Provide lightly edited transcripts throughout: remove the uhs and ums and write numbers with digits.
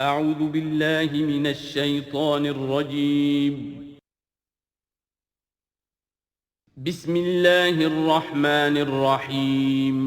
أعوذ بالله من الشيطان الرجيم. بسم الله الرحمن الرحيم.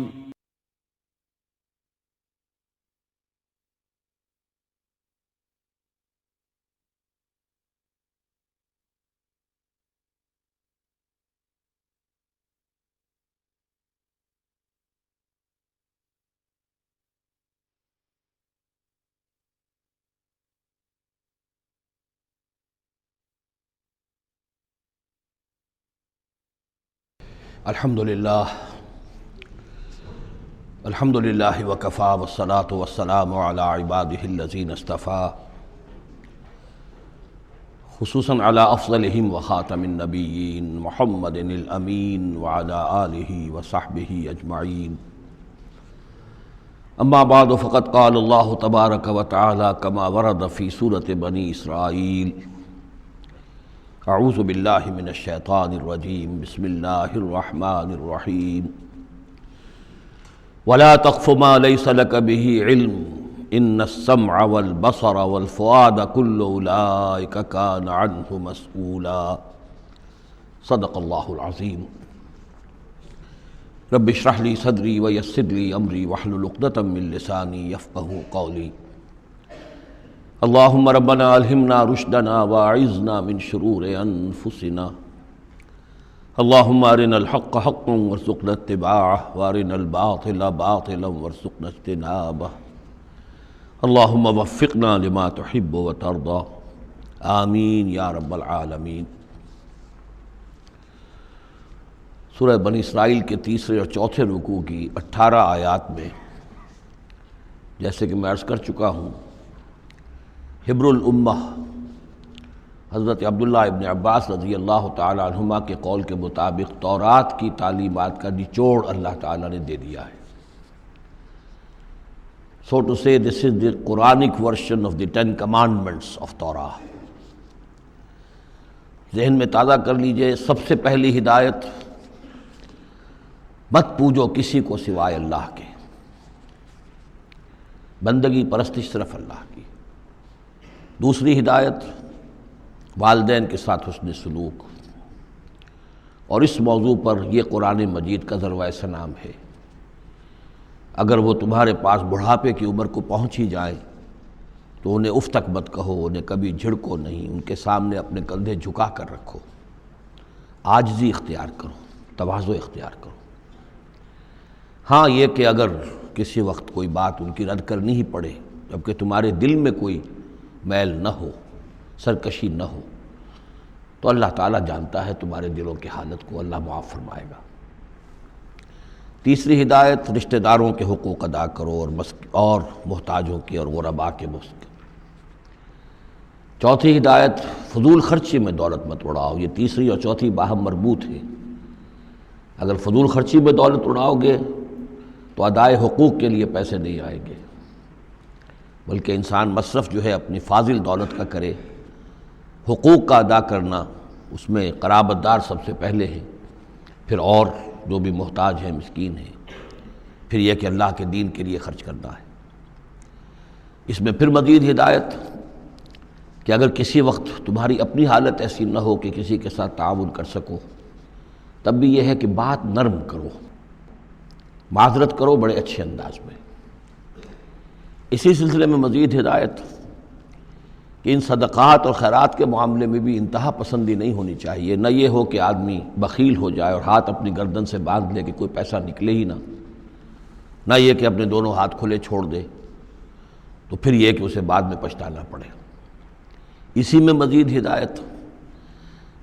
الحمد للہ وکفیٰ والصلاة والسلام علی عبادہ الذین اصطفیٰ، خصوصاً علی افضلہم وخاتم النبیین محمد الامین وعلی آلہ وصحبہ اجمعین. اما بعد فقد قال اللہ تبارک وتعالی کما ورد فی سورۃ بنی اسرائیل: اعوذ باللہ من الشیطان الرجیم، بسم اللہ الرحمن الرحیم. ولا تقف ما ليس لك به علم ان السمع والبصر والفؤاد كل اولئك كان عنه مسؤولا. صدق اللہ العظیم. رب اشرح لي صدری ويسر لي امری واحلل عقدۃ من لسانی يفقهوا قولی. اللہم ربنا الہمنا رشدنا واعذنا من شرور انفسنا. اللہم ارنا الحق حقا وارزقنا اتباعه وارنا الباطل باطلا وارزقنا اجتنابه. اللہم وفقنا لما تحب وترضى. آمین یا رب العالمین. سورہ بنی اسرائیل کے تیسرے اور چوتھے رکوع کی 18 آیات میں، جیسے کہ میں عرض کر چکا ہوں، حبر الامہ حضرت عبداللہ ابن عباس رضی اللہ تعالی عنہما کے قول کے مطابق تورات کی تعلیمات کا نچوڑ اللہ تعالیٰ نے دے دیا ہے. So to say, this is the Quranic version of the 10 commandments of Torah. ذہن میں تازہ کر لیجئے. سب سے پہلی ہدایت: مت پوجو کسی کو سوائے اللہ کے. بندگی پرستش صرف اللہ کی. دوسری ہدایت: والدین کے ساتھ حسن سلوک. اور اس موضوع پر یہ قرآن مجید کا ذروۂ سنام ہے. اگر وہ تمہارے پاس بڑھاپے کی عمر کو پہنچ ہی جائیں تو انہیں اف تک مت کہو، انہیں کبھی جھڑکو نہیں، ان کے سامنے اپنے کندھے جھکا کر رکھو، عاجزی اختیار کرو، تواضع اختیار کرو. ہاں یہ کہ اگر کسی وقت کوئی بات ان کی رد کرنی ہی پڑے جبکہ تمہارے دل میں کوئی میل نہ ہو، سرکشی نہ ہو، تو اللہ تعالیٰ جانتا ہے تمہارے دلوں کی حالت کو، اللہ معاف فرمائے گا. تیسری ہدایت: رشتہ داروں کے حقوق ادا کرو اور محتاجوں کے اور غرباء کے مسکین. چوتھی ہدایت: فضول خرچی میں دولت مت اڑاؤ. یہ تیسری اور چوتھی باہم مربوط ہے. اگر فضول خرچی میں دولت اڑاؤ گے تو ادائے حقوق کے لیے پیسے نہیں آئیں گے، بلکہ انسان مصرف جو ہے اپنی فاضل دولت کا کرے. حقوق کا ادا کرنا، اس میں قرابت دار سب سے پہلے ہیں، پھر اور جو بھی محتاج ہیں، مسکین ہیں، پھر یہ کہ اللہ کے دین کے لیے خرچ کرنا ہے. اس میں پھر مزید ہدایت کہ اگر کسی وقت تمہاری اپنی حالت ایسی نہ ہو کہ کسی کے ساتھ تعاون کر سکو، تب بھی یہ ہے کہ بات نرم کرو، معذرت کرو بڑے اچھے انداز میں. اسی سلسلے میں مزید ہدایت کہ ان صدقات اور خیرات کے معاملے میں بھی انتہا پسندی نہیں ہونی چاہیے. نہ یہ ہو کہ آدمی بخیل ہو جائے اور ہاتھ اپنی گردن سے باندھ لے کہ کوئی پیسہ نکلے ہی نہ یہ کہ اپنے دونوں ہاتھ کھلے چھوڑ دے تو پھر یہ کہ اسے بعد میں پچھتانا پڑے. اسی میں مزید ہدایت: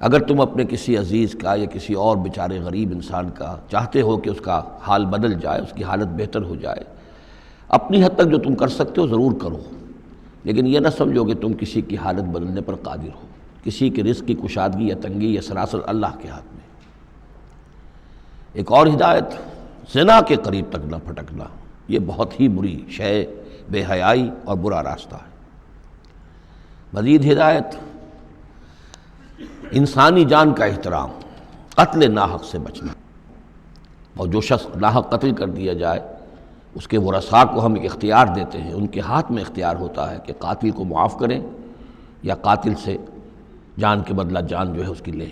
اگر تم اپنے کسی عزیز کا یا کسی اور بیچارے غریب انسان کا چاہتے ہو کہ اس کا حال بدل جائے، اس کی حالت بہتر ہو جائے، اپنی حد تک جو تم کر سکتے ہو ضرور کرو، لیکن یہ نہ سمجھو کہ تم کسی کی حالت بدلنے پر قادر ہو. کسی کے رزق کی کشادگی یا تنگی یہ سراسر اللہ کے ہاتھ میں. ایک اور ہدایت: زنا کے قریب تک نہ پھٹکنا. یہ بہت ہی بری شے، بے حیائی اور برا راستہ ہے. مزید ہدایت: انسانی جان کا احترام، قتل ناحق سے بچنا. اور جو شخص ناحق قتل کر دیا جائے اس کے ورثاء کو ہم ایک اختیار دیتے ہیں، ان کے ہاتھ میں اختیار ہوتا ہے کہ قاتل کو معاف کریں یا قاتل سے جان کے بدلہ جان جو ہے اس کی لیں۔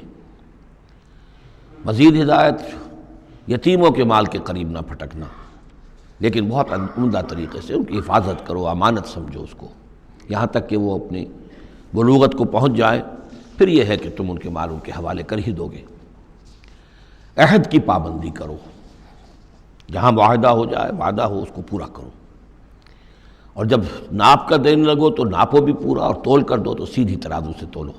مزید ہدایت، یتیموں کے مال کے قریب نہ پھٹکنا، لیکن بہت عمدہ طریقے سے ان کی حفاظت کرو، امانت سمجھو اس کو، یہاں تک کہ وہ اپنی بلوغت کو پہنچ جائیں، پھر یہ ہے کہ تم ان کے مال ان کے حوالے کر ہی دو گے۔ عہد کی پابندی کرو، جہاں معاہدہ ہو جائے، وعدہ ہو، اس کو پورا کرو، اور جب ناپ کا دینے لگو تو ناپو بھی پورا، اور تول کر دو تو سیدھی ترازو سے تولو۔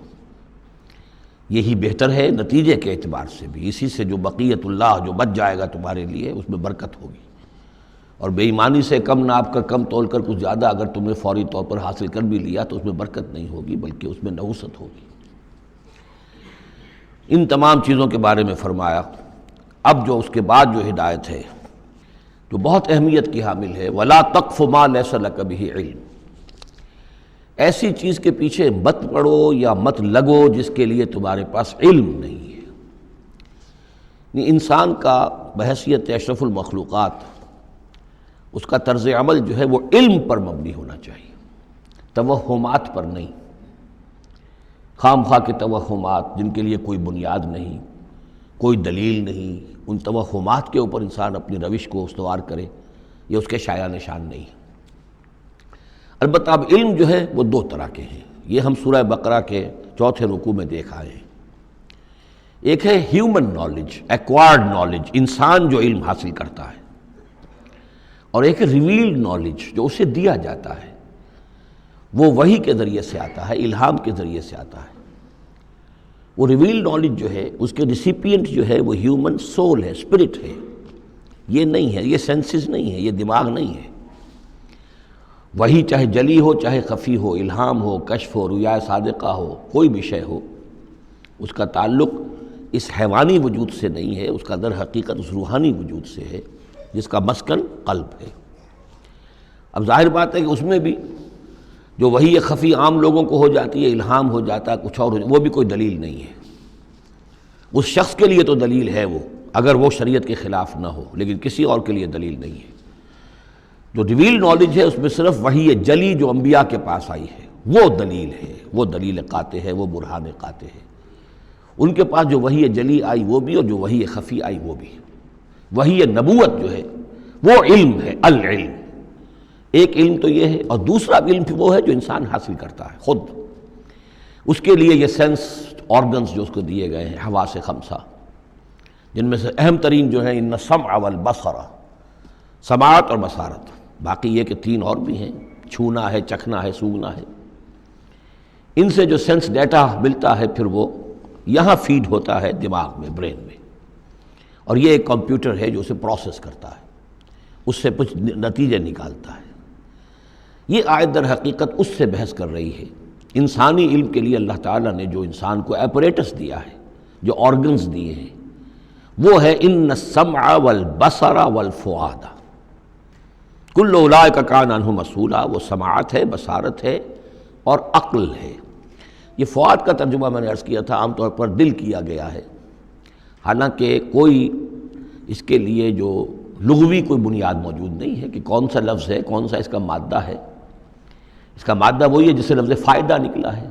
یہی بہتر ہے نتیجے کے اعتبار سے بھی، اسی سے جو بقیت اللہ جو بچ جائے گا تمہارے لیے اس میں برکت ہوگی، اور بے ایمانی سے کم ناپ کر کم تول کر کچھ زیادہ اگر تم نے فوری طور پر حاصل کر بھی لیا تو اس میں برکت نہیں ہوگی بلکہ اس میں نحوست ہوگی۔ ان تمام چیزوں کے بارے میں فرمایا۔ اب جو اس کے بعد جو ہدایت ہے جو بہت اہمیت کی حامل ہے، وَلَا تَقْفُ مَا لَيْسَ لَكَ بِهِ عِلْمٌ، ایسی چیز کے پیچھے مت پڑو یا مت لگو جس کے لیے تمہارے پاس علم نہیں ہے۔ یعنی انسان کا بحیثیت اشرف المخلوقات اس کا طرز عمل جو ہے وہ علم پر مبنی ہونا چاہیے، توہمات پر نہیں، خام خواہ کے توہمات جن کے لیے کوئی بنیاد نہیں، کوئی دلیل نہیں، ان توہمات کے اوپر انسان اپنی روش کو استوار کرے، یہ اس کے شایع نشان نہیں۔ البتہ اب علم جو ہے وہ دو طرح کے ہیں، یہ ہم سورہ بقرہ کے 4 رکوع میں دیکھ آئے ہیں۔ ایک ہے ہیومن نالج، ایکوائرڈ نالج، انسان جو علم حاصل کرتا ہے، اور ایک ہے ریویلڈ نالج جو اسے دیا جاتا ہے، وہ وحی کے ذریعے سے آتا ہے، الہام کے ذریعے سے آتا ہے۔ وہ ریویلڈ نالج جو ہے اس کے ریسیپینٹ جو ہے وہ ہیومن سول ہے، اسپرٹ ہے، یہ نہیں ہے، یہ سینسز نہیں ہے، یہ دماغ نہیں ہے۔ وہی چاہے جلی ہو چاہے خفی ہو، الہام ہو، کشف ہو، رؤیا صادقہ ہو، کوئی بھی شے ہو، اس کا تعلق اس حیوانی وجود سے نہیں ہے، اس کا در حقیقت اس روحانی وجود سے ہے جس کا مسکن قلب ہے۔ اب ظاہر بات ہے کہ اس میں بھی جو وہی خفی عام لوگوں کو ہو جاتی ہے، الہام ہو جاتا ہے، کچھ اور ہو جاتا ہے، وہ بھی کوئی دلیل نہیں ہے۔ اس شخص کے لیے تو دلیل ہے وہ، اگر وہ شریعت کے خلاف نہ ہو، لیکن کسی اور کے لیے دلیل نہیں ہے۔ جو ریویل نالج ہے اس میں صرف وحی جلی جو انبیاء کے پاس آئی ہے وہ دلیل ہے، وہ دلیل قاطع ہے، وہ برہان قاطع ہے۔ ان کے پاس جو وحی جلی آئی وہ بھی، اور جو وحی خفی آئی وہ بھی۔ وحی نبوت جو ہے وہ علم ہے، العلم۔ ایک علم تو یہ ہے، اور دوسرا علم وہ ہے جو انسان حاصل کرتا ہے خود۔ اس کے لیے یہ سینس آرگنز جو اس کو دیے گئے ہیں، حواس خمسہ، جن میں سے اہم ترین جو ہے ان السمع والبصر، سماعت اور بصارت، باقی یہ کہ 3 اور بھی ہیں، چھونا ہے، چکھنا ہے، سونگھنا ہے۔ ان سے جو سینس ڈیٹا ملتا ہے پھر وہ یہاں فیڈ ہوتا ہے دماغ میں، برین میں، اور یہ ایک کمپیوٹر ہے جو اسے پروسیس کرتا ہے، اس سے کچھ نتیجے نکالتا ہے۔ یہ آیت در حقیقت اس سے بحث کر رہی ہے۔ انسانی علم کے لیے اللہ تعالیٰ نے جو انسان کو ایپریٹس دیا ہے، جو آرگنز دیے ہیں، وہ ہے ان السمع والبصر والفؤاد کل اولئک کان عنہ مسئولا۔ وہ سماعت ہے، بصارت ہے اور عقل ہے۔ یہ فؤاد کا ترجمہ میں نے عرض کیا تھا، عام طور پر دل کیا گیا ہے، حالانکہ کوئی اس کے لیے جو لغوی کوئی بنیاد موجود نہیں ہے کہ کون سا لفظ ہے، کون سا اس کا مادہ ہے۔ اس کا مادہ وہی ہے جس سے لفظ فائدہ نکلا ہے،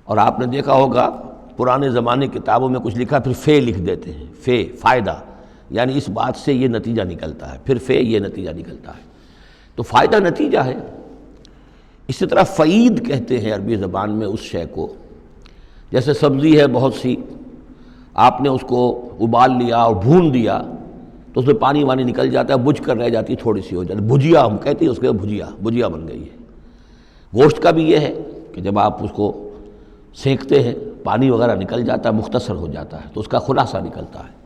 اور آپ نے دیکھا ہوگا پرانے زمانے کتابوں میں کچھ لکھا پھر فے لکھ دیتے ہیں، فے فائدہ، یعنی اس بات سے یہ نتیجہ نکلتا ہے، پھر فے یہ نتیجہ نکلتا ہے، تو فائدہ نتیجہ ہے۔ اسی طرح فعید کہتے ہیں عربی زبان میں اس شے کو، جیسے سبزی ہے بہت سی، آپ نے اس کو ابال لیا اور بھون دیا تو اس میں پانی وانی نکل جاتا ہے، بجھ کر رہ جاتی ہے، تھوڑی سی ہو جاتی ہے، بھجیا ہم کہتے ہیں اس کے، بھجیا بن گئی ہے۔ گوشت کا بھی یہ ہے کہ جب آپ اس کو سینکتے ہیں پانی وغیرہ نکل جاتا ہے، مختصر ہو جاتا ہے تو اس کا خلاصہ نکلتا ہے۔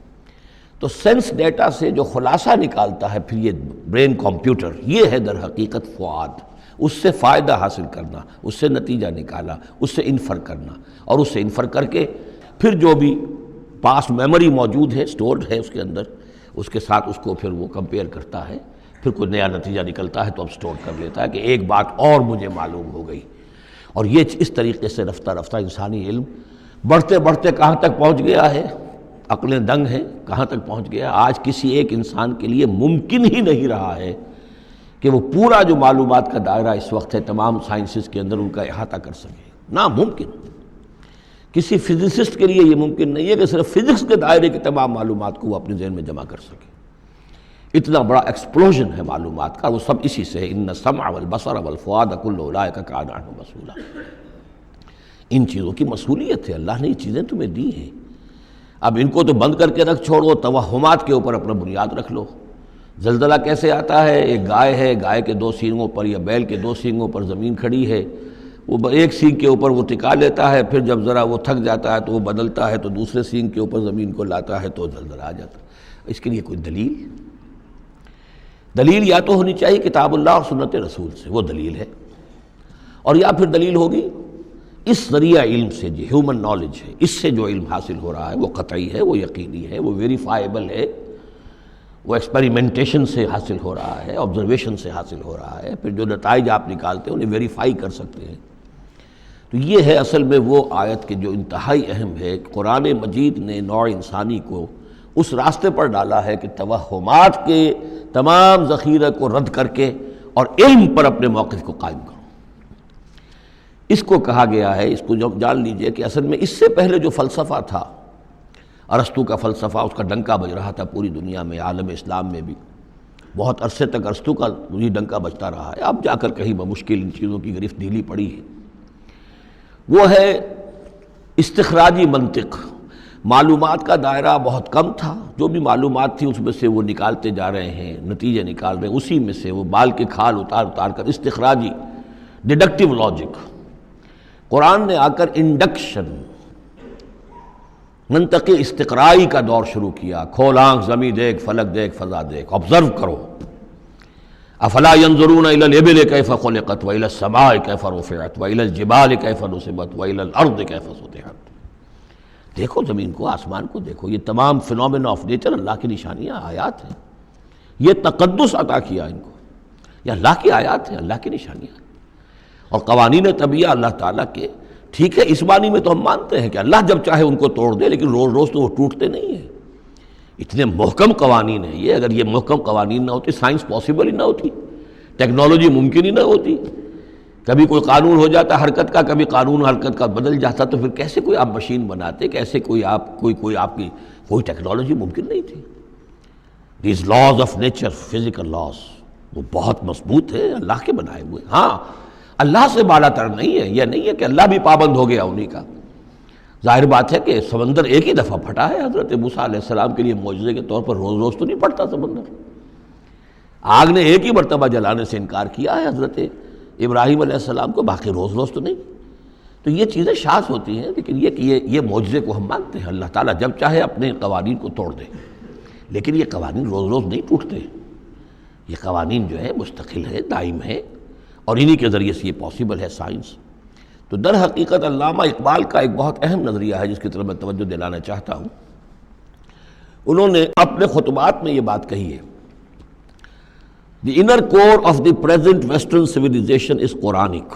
تو سینس ڈیٹا سے جو خلاصہ نکالتا ہے پھر یہ برین کمپیوٹر، یہ ہے در حقیقت فؤاد۔ اس سے فائدہ حاصل کرنا، اس سے نتیجہ نکالا، اس سے انفر کرنا، اور اس سے انفر کر کے پھر جو بھی پاسٹ میموری موجود ہے، سٹورڈ ہے اس کے اندر، اس کے ساتھ اس کو پھر وہ کمپیئر کرتا ہے، پھر کوئی نیا نتیجہ نکلتا ہے تو اب سٹور کر لیتا ہے کہ ایک بات اور مجھے معلوم ہو گئی۔ اور یہ اس طریقے سے رفتہ رفتہ انسانی علم بڑھتے بڑھتے کہاں تک پہنچ گیا ہے عقلیں دنگ ہیں، کہاں تک پہنچ گیا؟ آج کسی ایک انسان کے لیے ممکن ہی نہیں رہا ہے کہ وہ پورا جو معلومات کا دائرہ اس وقت ہے تمام سائنسز کے اندر ان کا احاطہ کر سکے، ناممکن۔ کسی فزسسٹ کے لیے یہ ممکن نہیں ہے کہ صرف فزکس کے دائرے کی تمام معلومات کو وہ اپنے ذہن میں جمع کر سکے۔ اتنا بڑا ایکسپلوژن ہے معلومات کا، وہ سب اسی سے ہے۔ ان السمع والبصر والفؤاد کل اولئک کان عنہ مسئولا۔ ان چیزوں کی مسئولیت ہے، اللہ نے یہ چیزیں تمہیں دی ہیں، اب ان کو تو بند کر کے رکھ چھوڑو، توہمات کے اوپر اپنا بنیاد رکھ لو۔ زلزلہ کیسے آتا ہے؟ ایک گائے ہے، گائے کے 2 سینگوں پر یا بیل کے 2 سینگوں پر زمین کھڑی ہے، وہ ایک سینگ کے اوپر وہ ٹکا لیتا ہے، پھر جب ذرا وہ تھک جاتا ہے تو وہ بدلتا ہے تو دوسرے سینگ کے اوپر زمین کو لاتا ہے تو زلزلہ آ جاتا ہے۔ اس کے لیے کوئی دلیل یا تو ہونی چاہیے کتاب اللہ اور سنت رسول سے، وہ دلیل ہے، اور یا پھر دلیل ہوگی اس ذریعہ علم سے، جو ہیومن نالج ہے، اس سے جو علم حاصل ہو رہا ہے وہ قطعی ہے، وہ یقینی ہے، وہ ویریفائیبل ہے، وہ ایکسپیریمنٹیشن سے حاصل ہو رہا ہے، آبزرویشن سے حاصل ہو رہا ہے، پھر جو نتائج آپ نکالتے ہیں انہیں ویریفائی کر سکتے ہیں۔ تو یہ ہے اصل میں وہ آیت کہ جو انتہائی اہم ہے۔ قرآن مجید نے نوع انسانی کو اس راستے پر ڈالا ہے کہ توہمات کے تمام ذخیرہ کو رد کر کے اور علم پر اپنے موقف کو قائم کرو۔ اس کو کہا گیا ہے، اس کو جان لیجئے کہ اصل میں اس سے پہلے جو فلسفہ تھا، ارسطو کا فلسفہ، اس کا ڈنکا بج رہا تھا پوری دنیا میں، عالم اسلام میں بھی بہت عرصے تک ارسطو کا یہ ڈنکا بجتا رہا ہے، اب جا کر کہیں بمشکل ان چیزوں کی گرفت ڈھیلی پڑی ہے۔ وہ ہے استخراجی منطق۔ معلومات کا دائرہ بہت کم تھا، جو بھی معلومات تھی اس میں سے وہ نکالتے جا رہے ہیں، نتیجے نکال رہے ہیں، اسی میں سے وہ بال کے کھال اتار کر استخراجی ڈیڈکٹیو لاجک۔ قرآن نے آ کر انڈکشن، منطقی استقرائی کا دور شروع کیا۔ کھول آنکھ، زمین دیکھ، فلک دیکھ، فضا دیکھ، آبزرو کرو۔ افلا ينظرون الى الابل كيف خلقت والى السماء كيف رفعت والى الجبال كيف نصبت والى الارض كيف سطحت۔ دیکھو زمین کو، آسمان کو دیکھو، یہ تمام فینومینا آف نیچر اللہ کی نشانیاں، آیات ہیں۔ یہ تقدس عطا کیا ان کو، یہ اللہ کی آیات ہیں، اللہ کی نشانیاں اور قوانین طبیعہ اللہ تعالیٰ کے۔ ٹھیک ہے، اس معنی میں تو ہم مانتے ہیں کہ اللہ جب چاہے ان کو توڑ دے، لیکن روز روز تو وہ ٹوٹتے نہیں ہیں۔ اتنے محکم قوانین ہیں یہ، اگر یہ محکم قوانین نہ ہوتی سائنس پاسبل ہی نہ ہوتی، ٹیکنالوجی ممکن ہی نہ ہوتی۔ کبھی کوئی قانون ہو جاتا حرکت کا، کبھی قانون حرکت کا بدل جاتا، تو پھر کیسے کوئی آپ مشین بناتے، کیسے کوئی آپ کی کوئی ٹیکنالوجی ممکن نہیں تھی۔ These laws of nature, physical laws, وہ بہت مضبوط ہے، اللہ کے بنائے ہوئے۔ ہاں، اللہ سے بالا تر نہیں ہے، یہ نہیں ہے کہ اللہ بھی پابند ہو گیا انہی کا۔ ظاہر بات ہے کہ سمندر ایک ہی دفعہ پھٹا ہے حضرت موسیٰ علیہ السلام کے لیے معجزے کے طور پر، روز روز تو نہیں پھٹتا سمندر۔ آگ نے ایک ہی مرتبہ جلانے سے انکار کیا ہے حضرت ابراہیم علیہ السلام کو، باقی روز روز تو نہیں۔ تو یہ چیزیں شاذ ہوتی ہیں، لیکن یہ معجزے کو ہم مانتے ہیں۔ اللہ تعالیٰ جب چاہے اپنے قوانین کو توڑ دے، لیکن یہ قوانین روز روز نہیں ٹوٹتے، یہ قوانین جو ہے مستقل ہے، دائم ہے، اور انہی کے ذریعے سے یہ پاسبل ہے سائنس۔ تو در حقیقت علامہ اقبال کا ایک بہت اہم نظریہ ہے جس کی طرف میں توجہ دلانا چاہتا ہوں۔ انہوں نے اپنے خطبات میں یہ بات کہی ہے، The inner core of the present Western civilization is Quranic۔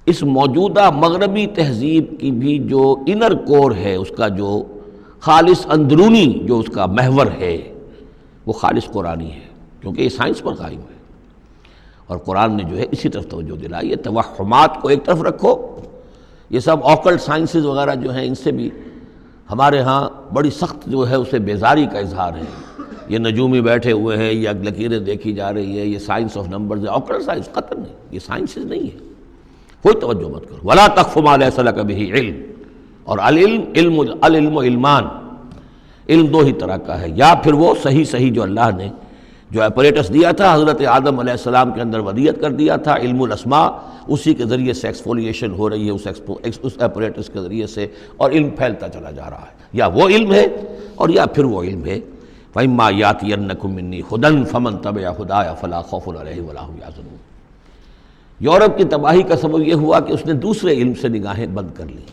اس موجودہ مغربی تہذیب کی بھی جو انر کور ہے، اس کا جو خالص اندرونی جو اس کا محور ہے، وہ خالص قرآنی ہے، کیونکہ یہ سائنس پر قائم ہے۔ اور قرآن نے جو ہے اسی طرف توجہ دلائی ہے۔ توہمات کو ایک طرف رکھو، یہ سب آکلٹ سائنسز وغیرہ جو ہیں، ان سے بھی ہمارے ہاں بڑی سخت جو ہے اسے بیزاری کا اظہار ہے۔ یہ نجومی بیٹھے ہوئے ہیں، یہ لکیریں دیکھی جا رہی ہے، یہ سائنس آف نمبرز ہے، آکلٹ سائنس قطع نہیں، یہ سائنسز نہیں ہے، کوئی توجہ مت کرو۔ وَلَا تَقْفُ مَا لَيْسَ لَكَ بِهِ عِلْم، اور العلم علمان، علم دو ہی طرح کا ہے، یا پھر وہ صحیح جو اللہ نے جو اپریٹس دیا تھا حضرت آدم علیہ السلام کے اندر ودیت کر دیا تھا، علم الاسماء، اسی کے ذریعے سے ایکسفولیشن ہو رہی ہے اس اپریٹس کے ذریعے سے، اور علم پھیلتا چلا جا رہا ہے۔ یا وہ علم ہے اور یا پھر وہ علم ہے وَإِمَّا يَأْتِيَنَّكُم مِّنِّي هُدًى فَمَن تَبِعَ هُدَايَ فَلَا خَوْفٌ عَلَيْهِمْ وَلَا هُمْ يَحْزَنُونَ۔ یورپ کی تباہی کا سبب یہ ہوا کہ اس نے دوسرے علم سے نگاہیں بند کر لی،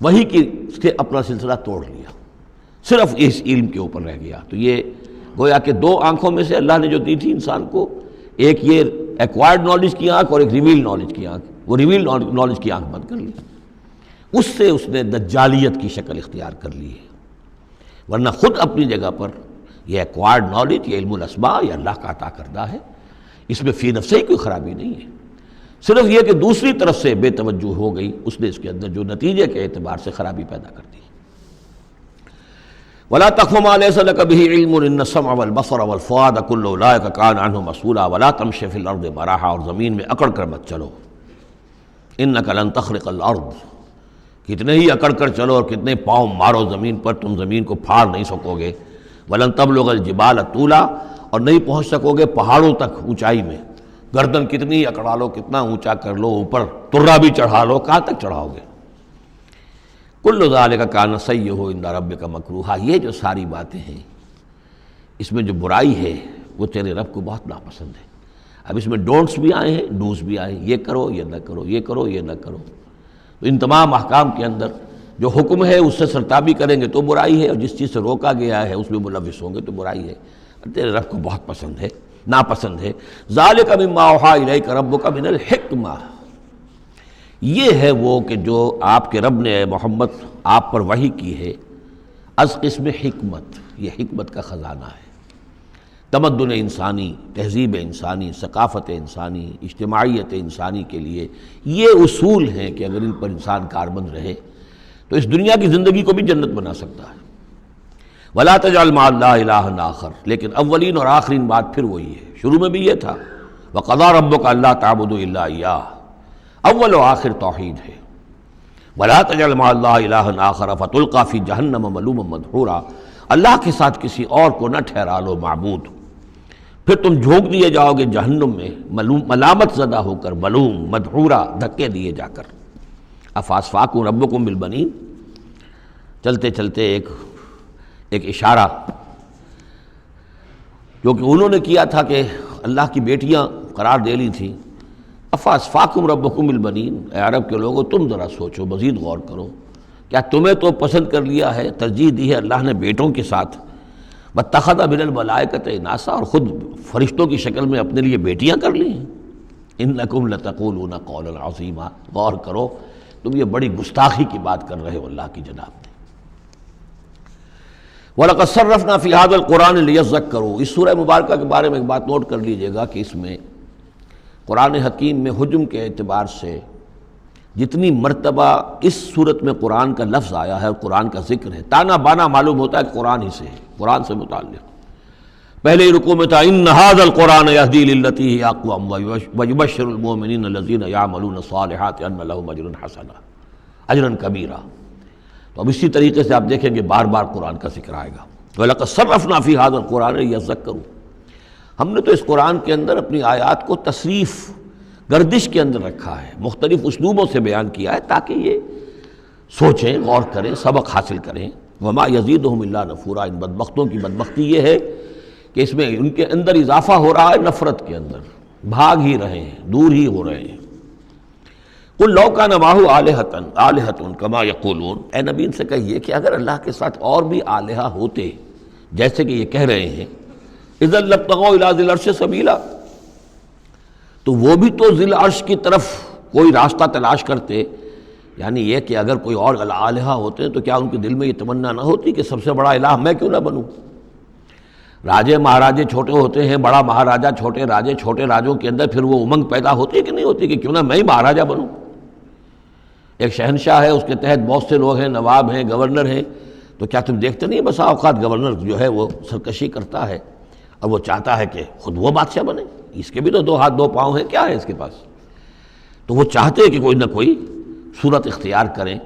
وہی کہ اپنا سلسلہ توڑ لیا، صرف اس علم کے اوپر رہ گیا۔ تو یہ گویا کہ دو آنکھوں میں سے اللہ نے جو دی تھی انسان کو، ایک یہ ایکوائرڈ نالج کی آنکھ اور ایک ریویل نالج کی آنکھ، وہ ریویل نالج کی آنکھ بند کر لی۔ اس سے اس نے دجالیت کی شکل اختیار کر لی ہے، ورنہ خود اپنی جگہ پر یہ ایکوائرڈ نالج، یہ علم الاسماء، یہ اللہ کا عطا کردہ ہے، اس میں فی نفسہ ہی کوئی خرابی نہیں ہے، صرف یہ کہ دوسری طرف سے بے توجہ ہو گئی، اس نے اس کے اندر جو نتیجے کے اعتبار سے خرابی پیدا کر دی۔ وَلَا تَقْفُ مَا لَيْسَ لَكَ بِهِ عِلْمٌ إِنَّ السَّمْعَ وَالْبَصَرَ وَالْفُؤَادَ كُلُّ أُولَٰئِكَ كَانَ عَنْهُ مسؤولا وَلَا تَمْشِ فِي الْأَرْضِ مَرَحًا، اور زمین میں اکڑ کر مت چلو، إِنَّكَ لَن تَخْرِقَ الْأَرْضَ، کتنے ہی اکڑ کر چلو اور کتنے پاؤں مارو زمین پر، تم زمین کو پھاڑ نہیں سکو گے۔ وَلَن تَبْلُغَ الْجِبَالَ طُولًا، اور نہیں پہنچ سکو گے پہاڑوں تک اونچائی میں، گردن کتنی ہی اکڑا لو، کتنا اونچا کر لو، اوپر ترا بھی چڑھا لو، کہاں تک چڑھاؤ گے؟ کل ذالک کان سیئہ عند ربک مکروہا، یہ جو ساری باتیں ہیں اس میں جو برائی ہے وہ تیرے رب کو بہت ناپسند ہے۔ اب اس میں ڈونٹس بھی آئے ہیں، ڈوز بھی آئے ہیں، یہ کرو یہ نہ کرو، یہ کرو یہ نہ کرو، تو ان تمام احکام کے اندر جو حکم ہے اس سے سرتابی کریں گے تو برائی ہے، اور جس چیز سے روکا گیا ہے اس میں ملوث ہوں گے تو برائی ہے، تیرے رب کو بہت پسند ہے، ناپسند ہے۔ ذالک مما اوحی الیک ربک من الحکمہ، یہ ہے وہ کہ جو آپ کے رب نے اے محمد آپ پر وحی کی ہے، از قسم حکمت، یہ حکمت کا خزانہ ہے، تمدن انسانی، تہذیب انسانی، ثقافت انسانی، اجتماعیت انسانی کے لیے یہ اصول ہیں کہ اگر ان پر انسان کاربند رہے تو اس دنیا کی زندگی کو بھی جنت بنا سکتا ہے۔ وَلَا تَجْعَلْ مَعَ اللَّهِ إِلَٰهًا آخَرَ، لیکن اولین اور آخرین بات پھر وہی ہے، شروع میں بھی یہ تھا وَقَضَىٰ رَبُّكَ أَلَّا تَعْبُدُوا إِلَّا إِيَّاهُ، اول و آخر توحید ہے۔ وَلَا تَجْعَلْ مَعَ اللَّهِ إِلَٰهًا آخَرَ فَتُلْقَىٰ فِي جَهَنَّمَ مَلُومًا مَدْحُورًا، اللہ کے ساتھ کسی اور کو نہ ٹھہرا لو معبود، پھر تم جھونک دیے جاؤ گے جہنم میں ملامت زدہ ہو کر، ملوم مدحورا، دھکے دیے جا کر۔ افاسفاکم ربکم بالبنین، چلتے چلتے ایک اشارہ جو کہ انہوں نے کیا تھا کہ اللہ کی بیٹیاں قرار دے لی تھیں۔ افاسفاکم ربکم بالبنین، اے عرب کے لوگوں تم ذرا سوچو، مزید غور کرو، کیا تمہیں تو پسند کر لیا ہے، ترجیح دی ہے اللہ نے بیٹوں کے ساتھ، وَاتَّخَذَ مِنَ الْمَلَائِكَةِ إِنَاثًا، اور خود فرشتوں کی شکل میں اپنے لیے بیٹیاں کر لی ہیں۔ إِنَّكُمْ لَتَقُولُونَ قَوْلًا عَظِيمًا، غور کرو، تم یہ بڑی گستاخی کی بات کر رہے ہو اللہ کی جناب میں۔ وَلَقَدْ صَرَّفْنَا فِي هَذَا الْقُرْآنِ لِيَذَّكَّرُوا، اس سورہ مبارکہ کے بارے میں ایک بات نوٹ کر لیجئے گا کہ اس میں قرآن حکیم میں حجم کے اعتبار سے جتنی مرتبہ اس صورت میں قرآن کا لفظ آیا ہے، قرآن کا ذکر ہے، تانا بانا معلوم ہوتا ہے کہ قرآن ہی سے ہے، قرآن سے متعلق۔ پہلے رکوع میں تھا ان ھذا القرآن یہدی للتی ہی اقوم ویبشر المؤمنین الذین یعملون الصالحات ان لهم اجرا حسنا، اجرا کبیرا۔ تو اب اسی طریقے سے آپ دیکھیں گے بار بار قرآن کا ذکر آئے گا۔ وَلَقَدْ صَرَّفْنَا فِي هَذَا الْقُرْآنِ لِيَذَّكَّرُوا، ہم نے تو اس قرآن کے اندر اپنی آیات کو تصریف، گردش کے اندر رکھا ہے، مختلف اسلوبوں سے بیان کیا ہے تاکہ یہ سوچیں، غور کریں، سبق حاصل کریں۔ وَمَا يَزِيدُهُمْ إِلَّا نُفُورًا، ان بدبختوں کی بدبختی یہ ہے کہ اس میں ان کے اندر اضافہ ہو رہا ہے، نفرت کے اندر بھاگ ہی رہے ہیں، دور ہی ہو رہے ہیں۔ قُلْ لَوْ كَانَ مَعَهُ آلِهَةٌ كَمَا يَقُولُونَ، اے نبی ان سے کہیے کہ اگر اللہ کے ساتھ اور بھی آلہہ ہوتے جیسے کہ یہ کہہ رہے ہیں، اِذًا لَابْتَغَوْا إِلَىٰ ذِي الْعَرْشِ سَبِيلًا، تو وہ بھی تو ذی العرش کی طرف کوئی راستہ تلاش کرتے، یعنی یہ کہ اگر کوئی اور آلہہ ہوتے تو کیا ان کے دل میں یہ تمنا نہ ہوتی کہ سب سے بڑا الہ میں کیوں نہ بنوں؟ راجے مہاراجے چھوٹے ہوتے ہیں، بڑا مہاراجا چھوٹے راجے، چھوٹے راجوں کے اندر پھر وہ امنگ پیدا ہوتی ہے کہ نہیں ہوتی کہ کیوں نہ میں ہی مہاراجا بنوں؟ ایک شہنشاہ ہے، اس کے تحت بہت سے لوگ ہیں، نواب ہیں، گورنر ہیں، تو کیا تم دیکھتے نہیں بسا اوقات گورنر جو ہے وہ سرکشی کرتا ہے اور وہ چاہتا ہے کہ خود وہ بادشاہ بنے، اس کے بھی تو دو ہاتھ دو پاؤں ہیں، کیا ہے اس کے پاس؟ تو وہ چاہتے ہیں کہ کوئی نہ کوئی صورت اختیار کریں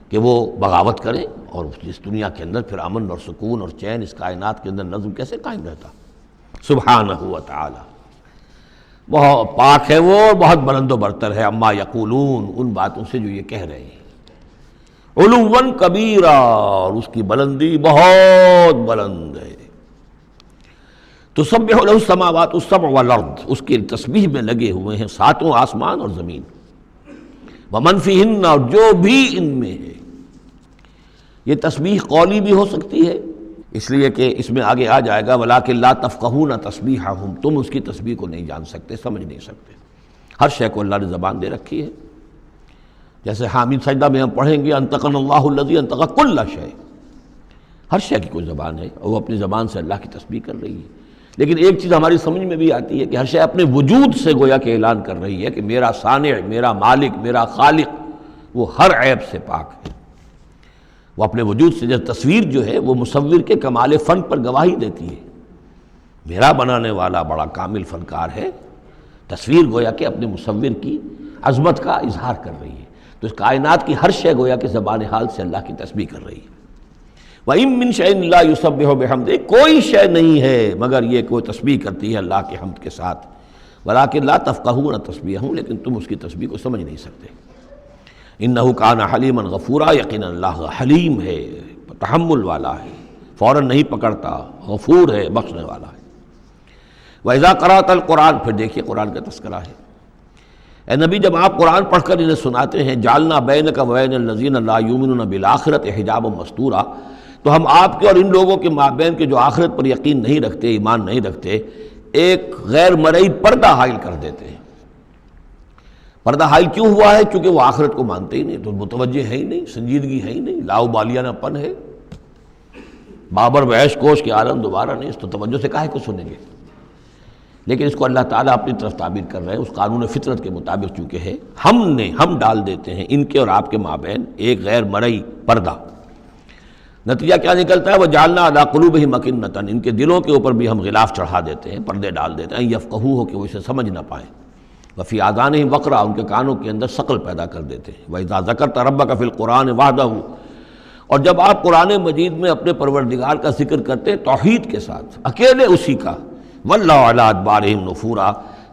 کہ وہ بغاوت کریں، اور اس دنیا کے اندر پھر امن اور سکون اور چین، اس کائنات کے اندر نظم کیسے قائم رہتا؟ سبحانہ و تعالی، بہت پاک ہے وہ، بہت بلند و برتر ہے، اما یقولون، ان باتوں سے جو یہ کہہ رہے ہیں، علواً کبیرا، اور اس کی بلندی بہت بلند ہے۔ تسبح له السماوات السبع والارض، اس کی تسبیح میں لگے ہوئے ہیں ساتوں آسمان اور زمین، ومن فیہن، اور جو بھی ان میں ہے۔ یہ تسبیح قولی بھی ہو سکتی ہے، اس لیے کہ اس میں آگے آ جائے گا وَلَٰكِن لَا تَفْقَهُونَ تَسْبِيحَهُمْ، تم اس کی تسبیح کو نہیں جان سکتے، سمجھ نہیں سکتے۔ ہر شے کو اللہ نے زبان دے رکھی ہے، جیسے حامد سجدہ میں ہم پڑھیں گے انطقنا اللہ الذی انطق کل شیء، ہر شے کی کوئی زبان ہے اور وہ اپنی زبان سے اللہ کی تسبیح کر رہی ہے۔ لیکن ایک چیز ہماری سمجھ میں بھی آتی ہے کہ ہر شے اپنے وجود سے گویا کہ اعلان کر رہی ہے کہ میرا صانع، میرا مالک، میرا خالق وہ ہر عیب سے پاک ہے۔ وہ اپنے وجود سے، جیسے تصویر جو ہے وہ مصور کے کمال فن پر گواہی دیتی ہے، میرا بنانے والا بڑا کامل فنکار ہے۔ تصویر گویا کہ اپنے مصور کی عظمت کا اظہار کر رہی ہے، تو اس کائنات کی ہر شے گویا کہ زبان حال سے اللہ کی تسبیح کر رہی ہے۔ وَإِن مِّن شَيْءٍ لَّا يُسَبِّحُ بِحَمْدِهِ، کوئی شے نہیں ہے مگر یہ کوئی تسبیح کرتی ہے اللہ کے حمد کے ساتھ، وَلَٰكِن لَّا تَفْقَهُونَ تَسْبِيحَهُمْ، لیکن تم اس کی تسبیح کو سمجھ نہیں سکتے۔ انہ کان حلیما غفورا، یقینا اللہ حلیم ہے، تحمل والا ہے، فوراً نہیں پکڑتا، غفور ہے، بخشنے والا ہے۔ وَإِذَا قَرَأْتَ الْقُرْآنَ، پھر دیکھیے قرآن کا تذکرہ ہے۔ اے نبی جب آپ قرآن پڑھ کر انہیں سناتے ہیں جعلنا بینک وبین الذین لا یؤمنون بالآخرۃ حجابا مستورا، تو ہم آپ کے اور ان لوگوں کے مابین کے جو آخرت پر یقین نہیں رکھتے، ایمان نہیں رکھتے، ایک غیر مرئی پردہ حائل کر دیتے ہیں۔ پردہ حائل کیوں ہوا ہے؟ کیونکہ وہ آخرت کو مانتے ہی نہیں، تو متوجہ ہے ہی نہیں، سنجیدگی ہے ہی نہیں، لاؤبالیانہ پن ہے، بابر وحش کوش کے عالم دوبارہ نہیں، اس تو توجہ سے کاہے کو سنیں گے؟ لیکن اس کو اللہ تعالیٰ اپنی طرف تعبیر کر رہے ہیں، اس قانون فطرت کے مطابق چونکہ ہے، ہم ڈال دیتے ہیں ان کے اور آپ کے مابین ایک غیر مرئی پردہ۔ نتیجہ کیا نکلتا ہے؟ وَجَعَلْنَا عَلَىٰ قُلُوبِهِمْ أَكِنَّةً، ان کے دلوں کے اوپر بھی ہم غلاف چڑھا دیتے ہیں، پردے ڈال دیتے ہیں، يَفْقَهُوهُ کہ وہ اسے سمجھ نہ پائیں، وَفِي آذَانِهِمْ وَقْرًا، ان کے کانوں کے اندر ثقل پیدا کر دیتے ہیں۔ وَإِذَا ذَكَرْتَ رَبَّكَ فِي الْقُرْآنِ وَحْدَهُ، اور جب آپ قرآن مجید میں اپنے پروردگار کا ذکر کرتے ہیں توحید کے ساتھ، اکیلے اسی کا، وَلَّوْا عَلَىٰ أَدْبَارِهِمْ نُفُورًا،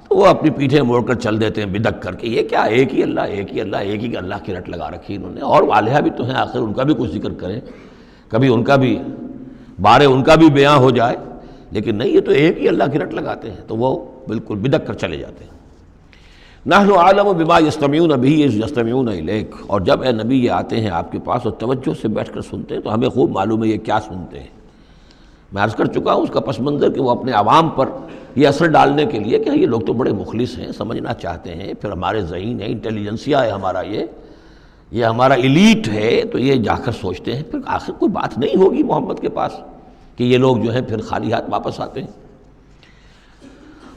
تو وہ اپنی پیٹھیں موڑ کر چل دیتے ہیں بدک کر کے، یہ کیا ایک ہی اللہ، ایک ہی اللہ، ایک ہی اللہ کی رٹ لگا رکھی انہوں نے، اور آلیہ بھی تو ہیں، آخر ان کا بھی کچھ ذکر کریں، کبھی ان کا بھی بارے ان کا بھی بیان ہو جائے، لیکن نہیں، یہ تو ایک ہی اللہ کی رٹ لگاتے ہیں، تو وہ بالکل بدک کر چلے جاتے ہیں۔ نحن اعلم بما یستمعون به اذ یستمعون الیک، اور جب اے نبی یہ آتے ہیں آپ کے پاس اور توجہ سے بیٹھ کر سنتے ہیں تو ہمیں خوب معلوم ہے یہ کیا سنتے ہیں۔ میں عرض کر چکا ہوں اس کا پس منظر کہ وہ اپنے عوام پر یہ اثر ڈالنے کے لیے کہ یہ لوگ تو بڑے مخلص ہیں، سمجھنا چاہتے ہیں، پھر ہمارے ذہین ہے، انٹیلیجنسیا ہے ہمارا، یہ ہمارا ایلیٹ ہے، تو یہ جا کر سوچتے ہیں پھر آخر کوئی بات نہیں ہوگی محمد کے پاس کہ یہ لوگ جو ہیں پھر خالی ہاتھ واپس آتے ہیں۔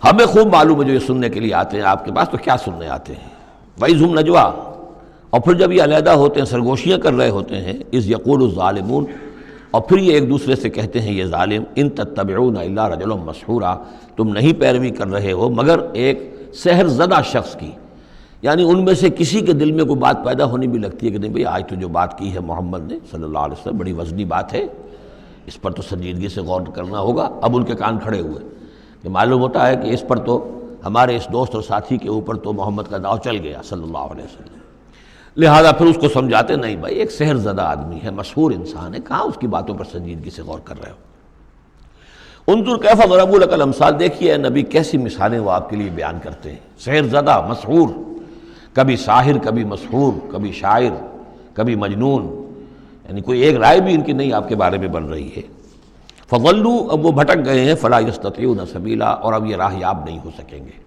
ہمیں خوب معلوم ہے جو یہ سننے کے لیے آتے ہیں آپ کے پاس تو کیا سننے آتے ہیں۔ وَإِذْ هُمْ نَجْوَىٰ، اور پھر جب یہ علیحدہ ہوتے ہیں، سرگوشیاں کر رہے ہوتے ہیں، اِذْ يَقُولُ الظَّالِمُونَ، اور پھر یہ ایک دوسرے سے کہتے ہیں یہ ظالم، ان تتبعون الا رجلا مسحورا، تم نہیں پیروی کر رہے ہو مگر ایک سحر زدہ شخص کی، یعنی ان میں سے کسی کے دل میں کوئی بات پیدا ہونی بھی لگتی ہے کہ نہیں بھئی آج تو جو بات کی ہے محمد نے صلی اللہ علیہ وسلم بڑی وزنی بات ہے، اس پر تو سنجیدگی سے غور کرنا ہوگا۔ اب ان کے کان کھڑے ہوئے کہ معلوم ہوتا ہے کہ اس پر تو ہمارے اس دوست اور ساتھی کے اوپر تو محمد کا داؤ چل گیا صلی اللہ علیہ وسلم، لہذا پھر اس کو سمجھاتے نہیں بھائی ایک سحر زدہ آدمی ہے، مسحور انسان ہے، کہاں اس کی باتوں پر سنجیدگی سے غور کر رہے ہو۔ انظر کیف ضربوا لک الامثال، دیکھیے اے نبی کیسی مثالیں وہ آپ کے لیے بیان کرتے ہیں، سحر زدہ، مسحور، کبھی ساحر، کبھی مسحور، کبھی شاعر، کبھی مجنون، یعنی کوئی ایک رائے بھی ان کی نہیں آپ کے بارے میں بن رہی ہے۔ فضلوا، اب وہ بھٹک گئے ہیں، فلا یستطیعون سبیلا، اور اب یہ راہ یاب نہیں ہو سکیں گے۔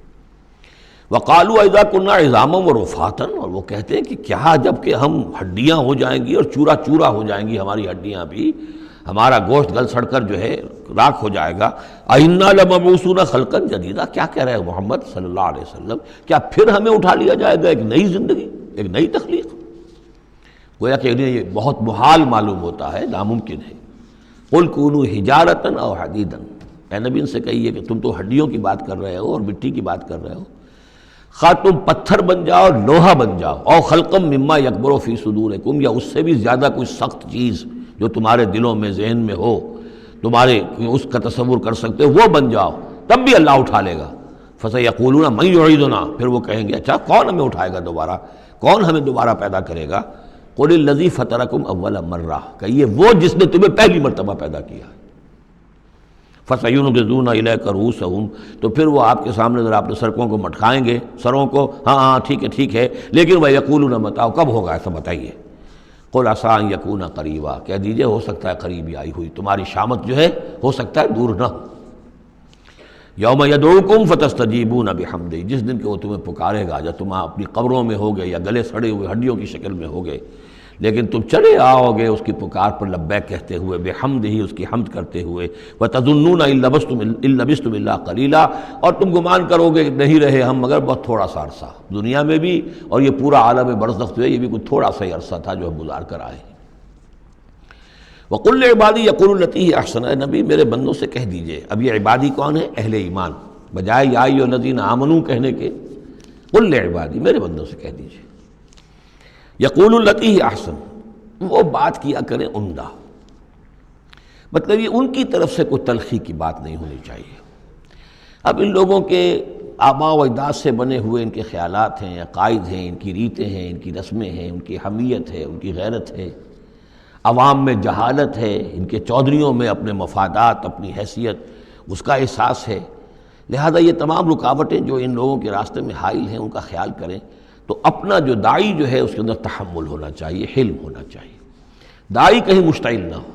وقالوا اذا كنا عظاما ورفاتا، اور وہ کہتے ہیں کہ کیا جب کہ ہم ہڈیاں ہو جائیں گی اور چورا چورا ہو جائیں گی ہماری ہڈیاں بھی، ہمارا گوشت گل سڑ کر جو ہے راکھ ہو جائے گا، اِنَّا لَمَبْعُوثُونَ خَلْقًا جَدِيدًا، کیا کہہ رہے ہیں محمد صلی اللہ علیہ وسلم، کیا پھر ہمیں اٹھا لیا جائے گا ایک نئی زندگی، ایک نئی تخلیق؟ گویا کہ انہیں یہ بہت محال معلوم ہوتا ہے، ناممکن ہے۔ قُلْ كُونُوا حِجَارَةً أَوْ حَدِيدًا، اے نبی ان سے کہیے کہ تم تو ہڈیوں کی بات کر رہے ہو اور مٹی کی بات کر رہے ہو، خواہ تم پتھر بن جاؤ، لوہا بن جاؤ، او خلقم مما یکبر فی صدورکم، یا اس سے بھی زیادہ کوئی سخت چیز جو تمہارے دلوں میں ذہن میں ہو، تمہارے اس کا تصور کر سکتے ہو، وہ بن جاؤ، تب بھی اللہ اٹھا لے گا۔ فسیقولون من یعیدنا، پھر وہ کہیں گے اچھا کون ہمیں اٹھائے گا دوبارہ، کون ہمیں دوبارہ پیدا کرے گا؟ قل الذی فطرکم اول مرہ، کہیے وہ جس نے تمہیں پہلی مرتبہ پیدا کیا۔ فَسَيُنْغِضُونَ إِلَيْكَ رُؤُوسَهُمْ، تو پھر وہ آپ کے سامنے ذرا اپنے سرکوں کو مٹکائیں گے، سروں کو، ہاں ٹھیک ہے، لیکن وَيَقُولُونَ مَتَىٰ، کب ہوگا ایسا بتائیے؟ قُلْ عَسَىٰ أَن يَكُونَ قَرِيبًا، کہہ دیجئے ہو سکتا ہے قریب ہی آئی ہوئی، تمہاری شامت جو ہے ہو سکتا ہے دور نہ ہو۔ یوم یدعوکم فتستجیبون بحمدہ، جس دن کہ وہ تمہیں پکارے گا جب تم اپنی قبروں میں ہوگے یا گلے سڑے ہوئے ہڈیوں کی شکل میں ہوگے، لیکن تم چلے آؤ گے اس کی پکار پر لبیک کہتے ہوئے، بحمدہ، اس کی حمد کرتے ہوئے، وتظنون ان لبثتم الا قلیلا، اور تم گمان کرو گے کہ نہیں رہے ہم مگر بہت تھوڑا سا عرصہ، دنیا میں بھی اور یہ پورا عالم برزخ جو ہے یہ بھی کوئی تھوڑا سا ہی عرصہ تھا جو ہم گزار کر آئے ہیں۔ وَقُلْ لِعِبَادِي يَقُولُوا الَّتِي هِيَ أَحْسَنُ، اے نبی میرے بندوں سے کہہ دیجئے، اب یہ عبادی کون ہے؟ اہل ایمان، بجائے یا ایھا الذین آمنوا کہنے کے قُلْ لِعِبَادِی، میرے بندوں سے کہہ دیجئے، یقولوا الَّتِی هِیَ أَحْسَنُ، وہ بات کیا کریں عمدہ، مطلب یہ ان کی طرف سے کوئی تلخی کی بات نہیں ہونی چاہیے۔ اب ان لوگوں کے آباء و اجداد سے بنے ہوئے ان کے خیالات ہیں، عقائد ہیں، ان کی ریتیں ہیں، ان کی رسمیں ہیں، ان کی حمیت ہے، ان کی غیرت ہے، عوام میں جہالت ہے، ان کے چودھریوں میں اپنے مفادات، اپنی حیثیت، اس کا احساس ہے، لہذا یہ تمام رکاوٹیں جو ان لوگوں کے راستے میں حائل ہیں ان کا خیال کریں، تو اپنا جو داعی جو ہے اس کے اندر تحمل ہونا چاہیے، حلم ہونا چاہیے، داعی کہیں مشتعل نہ ہو۔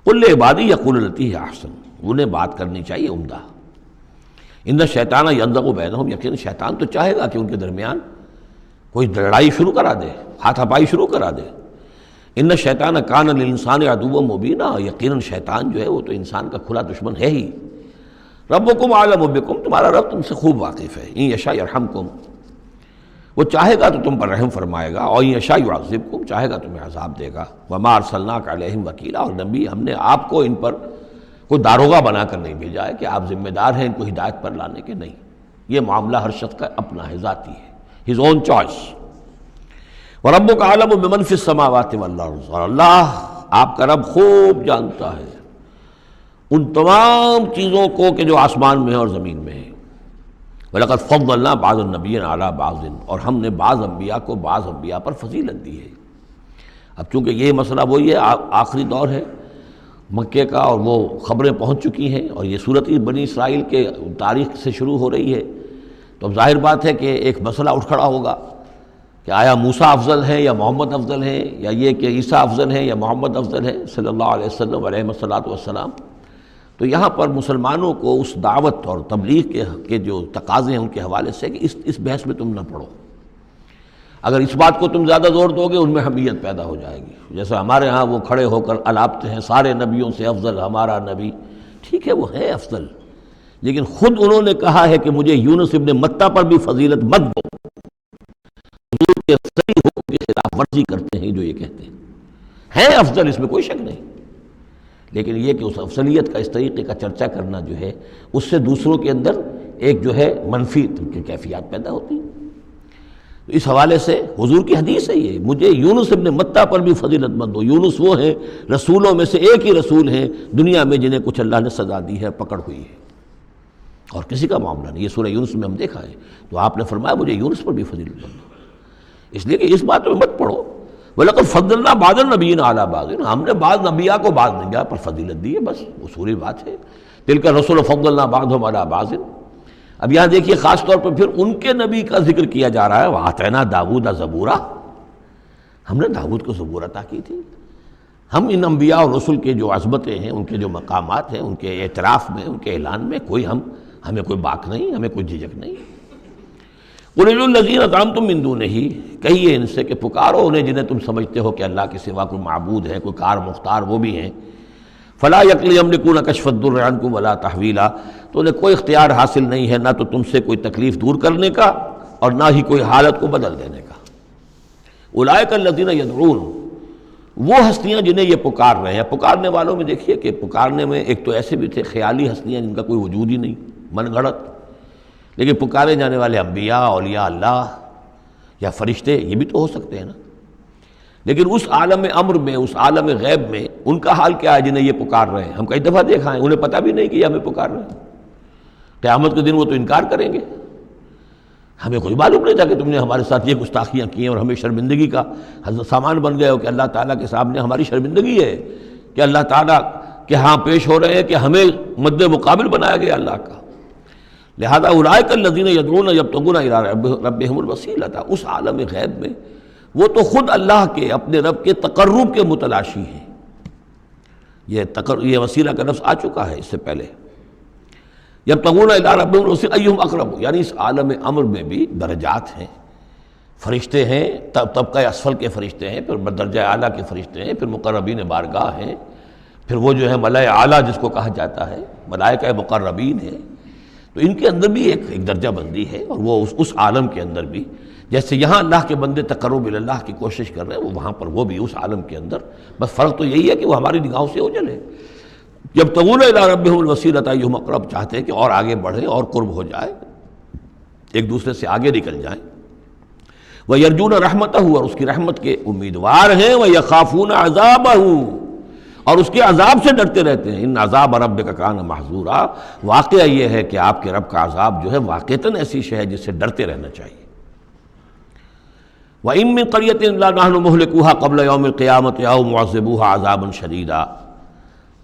قُلْ لِعِبَادِی یَقُولُوا الَّتِی ہِیَ أَحْسَنُ، انہیں بات کرنی چاہیے عمدہ۔ ان الشیطان ینزغ بینہم، یقین شیطان تو چاہے گا کہ ان کے درمیان کوئی لڑائی شروع کرا دے، ہاتھا پائی شروع کرا دے۔ ان الشیطان کان للانسان عدوا مبینا، یقیناً شیطان جو ہے وہ تو انسان کا کھلا دشمن ہے ہی۔ ربکم اعلم بکم، تمہارا رب تم سے خوب واقف ہے۔ ان یشاء یرحمکم، وہ چاہے گا تو تم پر رحم فرمائے گا، اور ان یشاء یعذبکم، چاہے گا تمہیں عذاب دے گا۔ وما ارسلناک علیہم وکیلا، اور نبی ہم نے آپ کو ان پر کوئی داروغہ بنا کر نہیں بھیجا ہے کہ آپ ذمہ دار ہیں ان کو ہدایت پر لانے کے، نہیں، یہ معاملہ ہر شخص کا اپنا ہے، ذاتی ہے، ہز اون چوائس۔ وَرَبُّكَ أَعْلَمُ بِمَنْ فِي السَّمَاوَاتِ وَالْأَرْضِ، اور اللہ آپ کا رب خوب جانتا ہے ان تمام چیزوں کو کہ جو آسمان میں ہے اور زمین میں ہے۔ وَلَقَدْ فَضَّلْنَا بَعْضَ النَّبِيِّينَ عَلَىٰ بَعْضٍ، اور ہم نے بعض انبیاء کو بعض انبیاء پر فضیلت دی ہے۔ اب چونکہ یہ مسئلہ وہی ہے، آخری دور ہے مکے کا، اور وہ خبریں پہنچ چکی ہیں، اور یہ صورت بنی اسرائیل کے تاریخ سے شروع ہو رہی ہے، تو اب ظاہر بات ہے کہ ایک مسئلہ اٹھ کھڑا ہوگا کہ آیا موسیٰ افضل ہیں یا محمد افضل ہیں، یا یہ کہ عیسیٰ افضل ہیں یا محمد افضل ہیں صلی اللہ علیہ وسلم علیہ الصلاۃ والسلام۔ تو یہاں پر مسلمانوں کو اس دعوت اور تبلیغ کے جو تقاضے ہیں ان کے حوالے سے کہ اس بحث میں تم نہ پڑو، اگر اس بات کو تم زیادہ زور دو گے ان میں حمیت پیدا ہو جائے گی، جیسے ہمارے ہاں وہ کھڑے ہو کر الاپتے ہیں سارے نبیوں سے افضل ہمارا نبی، ٹھیک ہے وہ ہے افضل، لیکن خود انہوں نے کہا ہے کہ مجھے یونس ابن متہ پر بھی فضیلت مت دو، حضور کے صحیح حکم کی خلاف ورزی کرتے ہیں جو یہ کہتے ہیں افضل، اس میں کوئی شک نہیں، لیکن یہ کہ اس افضلیت کا اس طریقے کا چرچا کرنا جو ہے اس سے دوسروں کے اندر ایک جو ہے منفی کیفیات پیدا ہوتی ہیں۔ تو اس حوالے سے حضور کی حدیث ہے یہ، مجھے یونس ابن متہ پر بھی فضیلت مت دو، یونس وہ ہیں رسولوں میں سے ایک ہی رسول ہیں دنیا میں جنہیں کچھ اللہ نے سزا دی ہے، پکڑ ہوئی ہے، اور کسی کا معاملہ نہیں، یہ سورہ یونس میں ہم دیکھا ہے، تو آپ نے فرمایا مجھے یونس پر بھی فضیلت مت دو، اس لیے کہ اس بات میں مت پڑھو وَلَقَدْ فَضَّلْنَا بَعْضَ النَّبِيِّينَ عَلَىٰ بَعْضٍ، ہم نے بعض انبیاء کو بعض انبیاء پر فضیلت دی ہے، بس اصولی بات ہے، تِلْكَ الرُّسُلُ فَضَّلْنَا بَعْضَهُمْ عَلَىٰ بَعْضٍ۔ اب یہاں دیکھیے خاص طور پر پھر ان کے نبی کا ذکر کیا جا رہا ہے، وَآتَيْنَا دَاوُودَ زَبُورًا، ہم نے داؤد کو زبور عطا کی تھی۔ ہم ان انبیاء اور رسل کے جو عظمتیں ہیں، ان کے جو مقامات ہیں، ان کے اعتراف میں، ان کے اعلان میں ہمیں کوئی باک نہیں، ہمیں کوئی جھجک نہیں۔ قُلِ ادْعُوا الَّذِينَ زَعَمْتُم مِّن دُونِهِ، کہیے ان سے کہ پکارو انہیں جنہیں تم سمجھتے ہو کہ اللہ کے سوا کوئی معبود ہے، کوئی کار مختار وہ بھی ہیں۔ فَلَا يَمْلِكُونَ كَشْفَ الضُّرِّ عَنكُمْ وَلَا تَحْوِيلًا، تو انہیں کوئی اختیار حاصل نہیں ہے نہ تو تم سے کوئی تکلیف دور کرنے کا اور نہ ہی کوئی حالت کو بدل دینے کا۔ اولئک الذین یدعون، وہ ہستیاں جنہیں یہ پکار رہے ہیں، پکارنے والوں میں دیکھیے کہ پکارنے میں ایک تو ایسے بھی تھے خیالی ہستیاں جن کا کوئی وجود ہی نہیں، من گھڑت، لیکن پکارے جانے والے انبیاء، اولیاء اللہ یا فرشتے یہ بھی تو ہو سکتے ہیں نا، لیکن اس عالم امر میں، اس عالم غیب میں ان کا حال کیا ہے جنہیں یہ پکار رہے ہیں؟ ہم کئی دفعہ دیکھا ہے انہیں پتہ بھی نہیں کہ یہ ہمیں پکار رہے ہیں، قیامت کے دن وہ تو انکار کریں گے، ہمیں کوئی معلوم نہیں تھا کہ تم نے ہمارے ساتھ یہ گستاخیاں کی ہیں اور ہمیں شرمندگی کا سامان بن گئے ہو، کہ اللہ تعالیٰ کے سامنے ہماری شرمندگی ہے کہ اللہ تعالیٰ کے ہاں پیش ہو رہے ہیں کہ ہمیں مد مقابل بنایا گیا اللہ کا۔ لہذا اولئک الذین یدعون یبتغون الی ربہم الوسیلۃ، اس عالم غیب میں وہ تو خود اللہ کے، اپنے رب کے تقرب کے متلاشی ہیں۔ یہ وسیلہ کا لفظ آ چکا ہے اس سے پہلے، یبتغون الی ربہم الوسیلۃ ایہم اقرب، یعنی اس عالم امر میں بھی درجات ہیں، فرشتے ہیں، طبقہ اسفل کے فرشتے ہیں، پھر درجہ اعلیٰ کے فرشتے ہیں، پھر مقربین بارگاہ ہیں، پھر وہ جو ہے ملائے اعلیٰ جس کو کہا جاتا ہے، ملائکہ مقربین ہیں. تو ان کے اندر بھی ایک درجہ بندی ہے، اور وہ اس عالم کے اندر بھی جیسے یہاں اللہ کے بندے تقرب اللہ کی کوشش کر رہے ہیں، وہ وہاں پر وہ بھی اس عالم کے اندر، بس فرق تو یہی ہے کہ وہ ہماری نگاہوں سے اوجھل ہے. یبتغون الی ربہم الوسیلۃ ایہم اقرب، چاہتے ہیں کہ اور آگے بڑھیں اور قرب ہو جائے، ایک دوسرے سے آگے نکل جائیں. وَيَرْجُونَ رَحْمَتَهُ، اور اس کی رحمت کے امیدوار ہیں. وَيَخَافُونَ عَذَابَهُ، اور اس کے عذاب سے ڈرتے رہتے ہیں. ان عذاب ربک کان محذورا، واقعہ یہ ہے کہ آپ کے رب کا عذاب جو ہے واقعتاً ایسی شے ہے جس سے ڈرتے رہنا چاہیے. وَإِن مِّن قَرْيَةٍ إِلَّا نَحْنُ مُهْلِكُوهَا قَبْلَ يَوْمِ الْقِيَامَةِ أَوْ مُعَذِّبُوهَا عَذَابًا شَدِيدًا،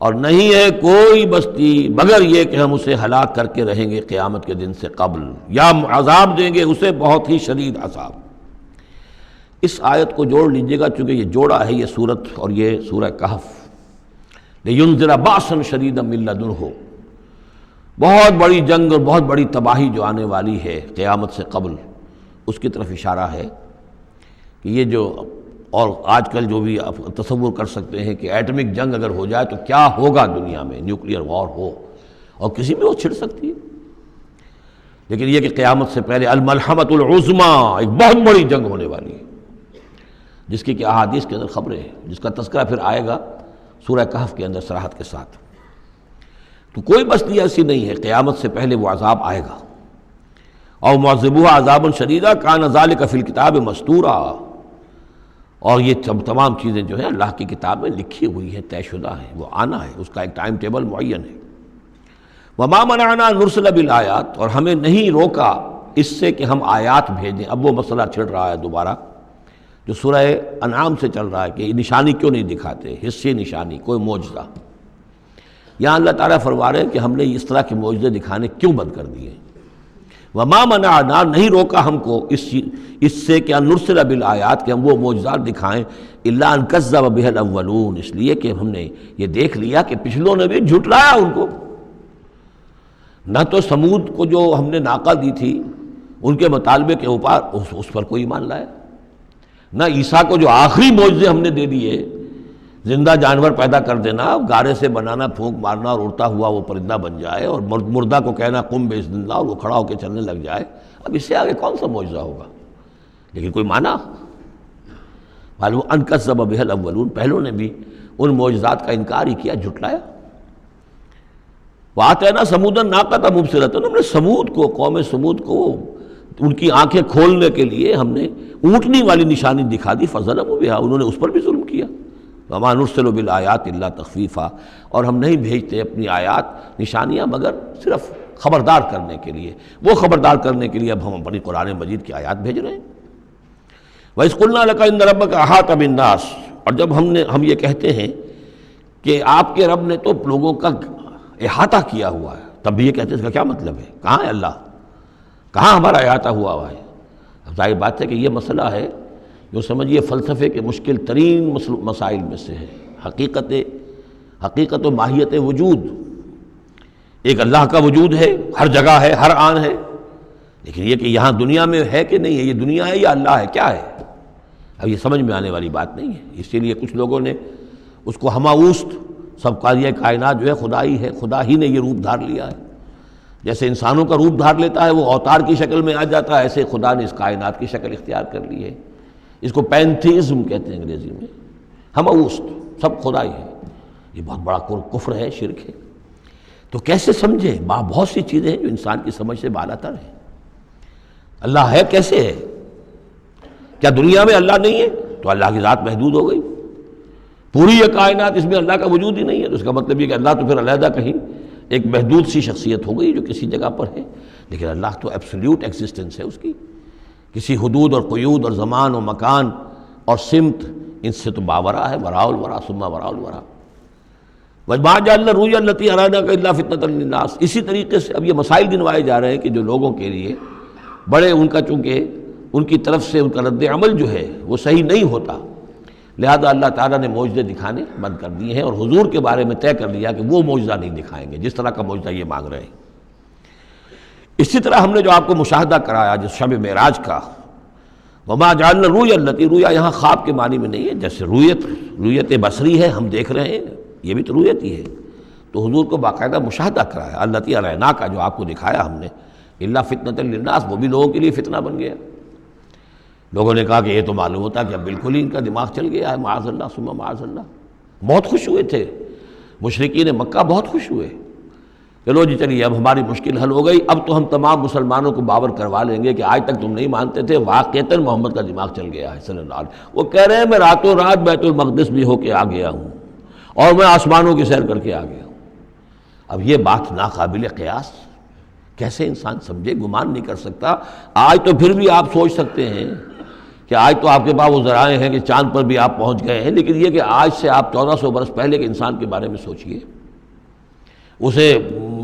اور نہیں ہے کوئی بستی مگر یہ کہ ہم اسے ہلاک کر کے رہیں گے قیامت کے دن سے قبل، یا عذاب دیں گے اسے بہت ہی شدید عذاب. اس آیت کو جوڑ لیجئے گا، چونکہ یہ جوڑا ہے یہ سورت اور یہ سورہ کہف. لِيُنذِرَ بَأْسًا شَدِيدًا مِّن لَّدُنْهُ، بہت بڑی جنگ اور بہت بڑی تباہی جو آنے والی ہے قیامت سے قبل، اس کی طرف اشارہ ہے کہ یہ جو، اور آج کل جو بھی آپ تصور کر سکتے ہیں کہ ایٹمک جنگ اگر ہو جائے تو کیا ہوگا دنیا میں، نیوکلیئر وار ہو اور کسی میں وہ چھڑ سکتی ہے. لیکن یہ کہ قیامت سے پہلے الملحمۃ العظمیٰ، ایک بہت بڑی جنگ ہونے والی ہے جس کی کہ احادیث کے اندر خبریں ہیں، جس کا تذکرہ پھر آئے گا سورہ کہف کے اندر صراحت کے ساتھ. تو کوئی بستی ایسی نہیں ہے، قیامت سے پہلے وہ عذاب آئے گا. اور معذبوها عذابا شدیدا کان ذلک فی الکتاب مستورا، اور یہ تمام چیزیں جو ہیں اللہ کی کتاب میں لکھی ہوئی ہیں، طے شدہ ہیں، وہ آنا ہے، اس کا ایک ٹائم ٹیبل معین ہے. وما منعنا ان نرسل بالآیات، اور ہمیں نہیں روکا اس سے کہ ہم آیات بھیجیں. اب وہ مسئلہ چھڑ رہا ہے دوبارہ جو سورہ انعام سے چل رہا ہے کہ نشانی کیوں نہیں دکھاتے، حصے نشانی، کوئی معجزہ. یہاں اللہ تعالیٰ فرما رہے ہیں کہ ہم نے اس طرح کے معجزے دکھانے کیوں بند کر دیے. وما منعنا، نہیں روکا ہم کو اس سے کہ ان نرسل بالآیات، کہ ہم وہ معجزات دکھائیں، الا ان کذب بها الاولون، اس لیے کہ ہم نے یہ دیکھ لیا کہ پچھلوں نے بھی جھٹلایا ان کو. نہ تو سمود کو جو ہم نے ناقہ دی تھی ان کے مطالبے کے اوپر اس پر کوئی ایمان لایا، نہ عیسیٰ کو جو آخری معجزے ہم نے دے دیے، زندہ جانور پیدا کر دینا، گارے سے بنانا، پھونک مارنا اور اڑتا ہوا وہ پرندہ بن جائے، اور مردہ کو کہنا قم بإذن اللہ اور وہ کھڑا ہو کے چلنے لگ جائے. اب اس سے آگے کون سا معجزہ ہوگا؟ لیکن کوئی مانا. معلوم ان کذب بها الاولون، پہلوں نے بھی ان معجزات کا انکار ہی کیا، جھٹلایا. وآتینا ثمود الناقۃ مبصرۃ، ہم نے سمود کو، قوم سمود کو، ان کی آنکھیں کھولنے کے لیے ہم نے اونٹنی والی نشانی دکھا دی. فظلموا بها، انہوں نے اس پر بھی ظلم کیا. وما نرسل بالآیات الا تخفیفا، اور ہم نہیں بھیجتے اپنی آیات، نشانیاں، مگر صرف خبردار کرنے کے لیے. وہ خبردار کرنے کے لیے اب ہم اپنی قرآن مجید کی آیات بھیج رہے ہیں. وَإِذْ قُلْنَا لَكَ إِنَّ رَبَّكَ أَحَاطَ بِالنَّاسِ، اور جب ہم یہ کہتے ہیں کہ آپ کے رب نے تو لوگوں کا احاطہ کیا ہوا ہے، تب بھی یہ کہتے ہیں اس کا کیا مطلب ہے؟ کہاں ہے اللہ؟ کہاں ہمارا احاطہ ہوا ہے؟ اب ظاہر بات ہے کہ یہ مسئلہ ہے جو سمجھیے فلسفے کے مشکل ترین مسائل میں سے ہے. حقیقت و ماہیت وجود. ایک اللہ کا وجود ہے، ہر جگہ ہے، ہر آن ہے، لیکن یہ کہ یہاں دنیا میں ہے کہ نہیں ہے، یہ دنیا ہے یا اللہ ہے، کیا ہے؟ اب یہ سمجھ میں آنے والی بات نہیں ہے. اسی لیے کچھ لوگوں نے اس کو ہماوست، سب کا یہ کائنات جو ہے خدا ہی ہے، خدا ہی نے یہ روپ دھار لیا ہے. جیسے انسانوں کا روپ دھار لیتا ہے، وہ اوتار کی شکل میں آ جاتا ہے، ایسے خدا نے اس کائنات کی شکل اختیار کر لی ہے. اس کو پینتھیزم کہتے ہیں انگریزی میں، ہماوست، سب خدا ہی ہے. یہ بہت بڑا کفر ہے، شرک ہے. تو کیسے سمجھیں؟ بہت سی چیزیں ہیں جو انسان کی سمجھ سے بالا تر ہیں. اللہ ہے کیسے ہے؟ کیا دنیا میں اللہ نہیں ہے تو اللہ کی ذات محدود ہو گئی؟ پوری یہ کائنات، اس میں اللہ کا وجود ہی نہیں ہے تو اس کا مطلب یہ کہ اللہ تو پھر علیحدہ کہیں ایک محدود سی شخصیت ہو گئی جو کسی جگہ پر ہے. لیکن اللہ تو ایبسلیوٹ ایگزسٹنس ہے اس کی، کسی حدود اور قیود اور زمان و مکان اور سمت ان سے تو باورا ہے. وراء الورا ثم وراء الورا. وَمَا جَعَلْنَا الرُّؤْيَا الَّتِي أَرَيْنَاكَ إِلَّا فِتْنَةً لِلنَّاسِ. اسی طریقے سے اب یہ مسائل گنوائے جا رہے ہیں کہ جو لوگوں کے لیے بڑے، ان کا چونکہ ان کی طرف سے ان کا رد عمل جو ہے وہ صحیح نہیں ہوتا، لہذا اللہ تعالیٰ نے معجزے دکھانے بند کر دیے ہیں، اور حضور کے بارے میں طے کر لیا کہ وہ معجزہ نہیں دکھائیں گے جس طرح کا معجزہ یہ مانگ رہے ہیں. اسی طرح ہم نے جو آپ کو مشاہدہ کرایا جس شب معراج کا، وما جعلنا الرؤیا التي، رؤیا یہاں خواب کے معنی میں نہیں ہے، جیسے رؤیت بصری ہے، ہم دیکھ رہے ہیں، یہ بھی تو رؤیت ہی ہے، تو حضور کو باقاعدہ مشاہدہ کرایا، التي اریناک، جو آپ کو دکھایا ہم نے، الا فتنۃ للناس، وہ بھی لوگوں کے لیے فتنہ بن گیا۔ لوگوں نے کہا کہ یہ تو معلوم ہوتا ہے کہ اب بالکل ہی ان کا دماغ چل گیا ہے، معاذ اللہ ثم معاذ اللہ۔ بہت خوش ہوئے تھے مشرکین مکہ، بہت خوش ہوئے، چلو جی چلیے اب ہماری مشکل حل ہو گئی، اب تو ہم تمام مسلمانوں کو باور کروا لیں گے کہ آج تک تم نہیں مانتے تھے، واقعتاً محمد کا دماغ چل گیا ہے صلی اللہ علیہ وسلم۔ وہ کہہ رہے ہیں میں راتوں رات بیت المقدس بھی ہو کے آ گیا ہوں اور میں آسمانوں کی سیر کر کے آ گیا ہوں۔ اب یہ بات ناقابل قیاس، کیسے انسان سمجھے، گمان نہیں کر سکتا۔ آج تو پھر بھی آپ سوچ سکتے ہیں کہ آج تو آپ کے پاس وہ ذرائع ہیں کہ چاند پر بھی آپ پہنچ گئے ہیں، لیکن یہ کہ آج سے آپ 1400 برس پہلے کے انسان کے بارے میں سوچئے، اسے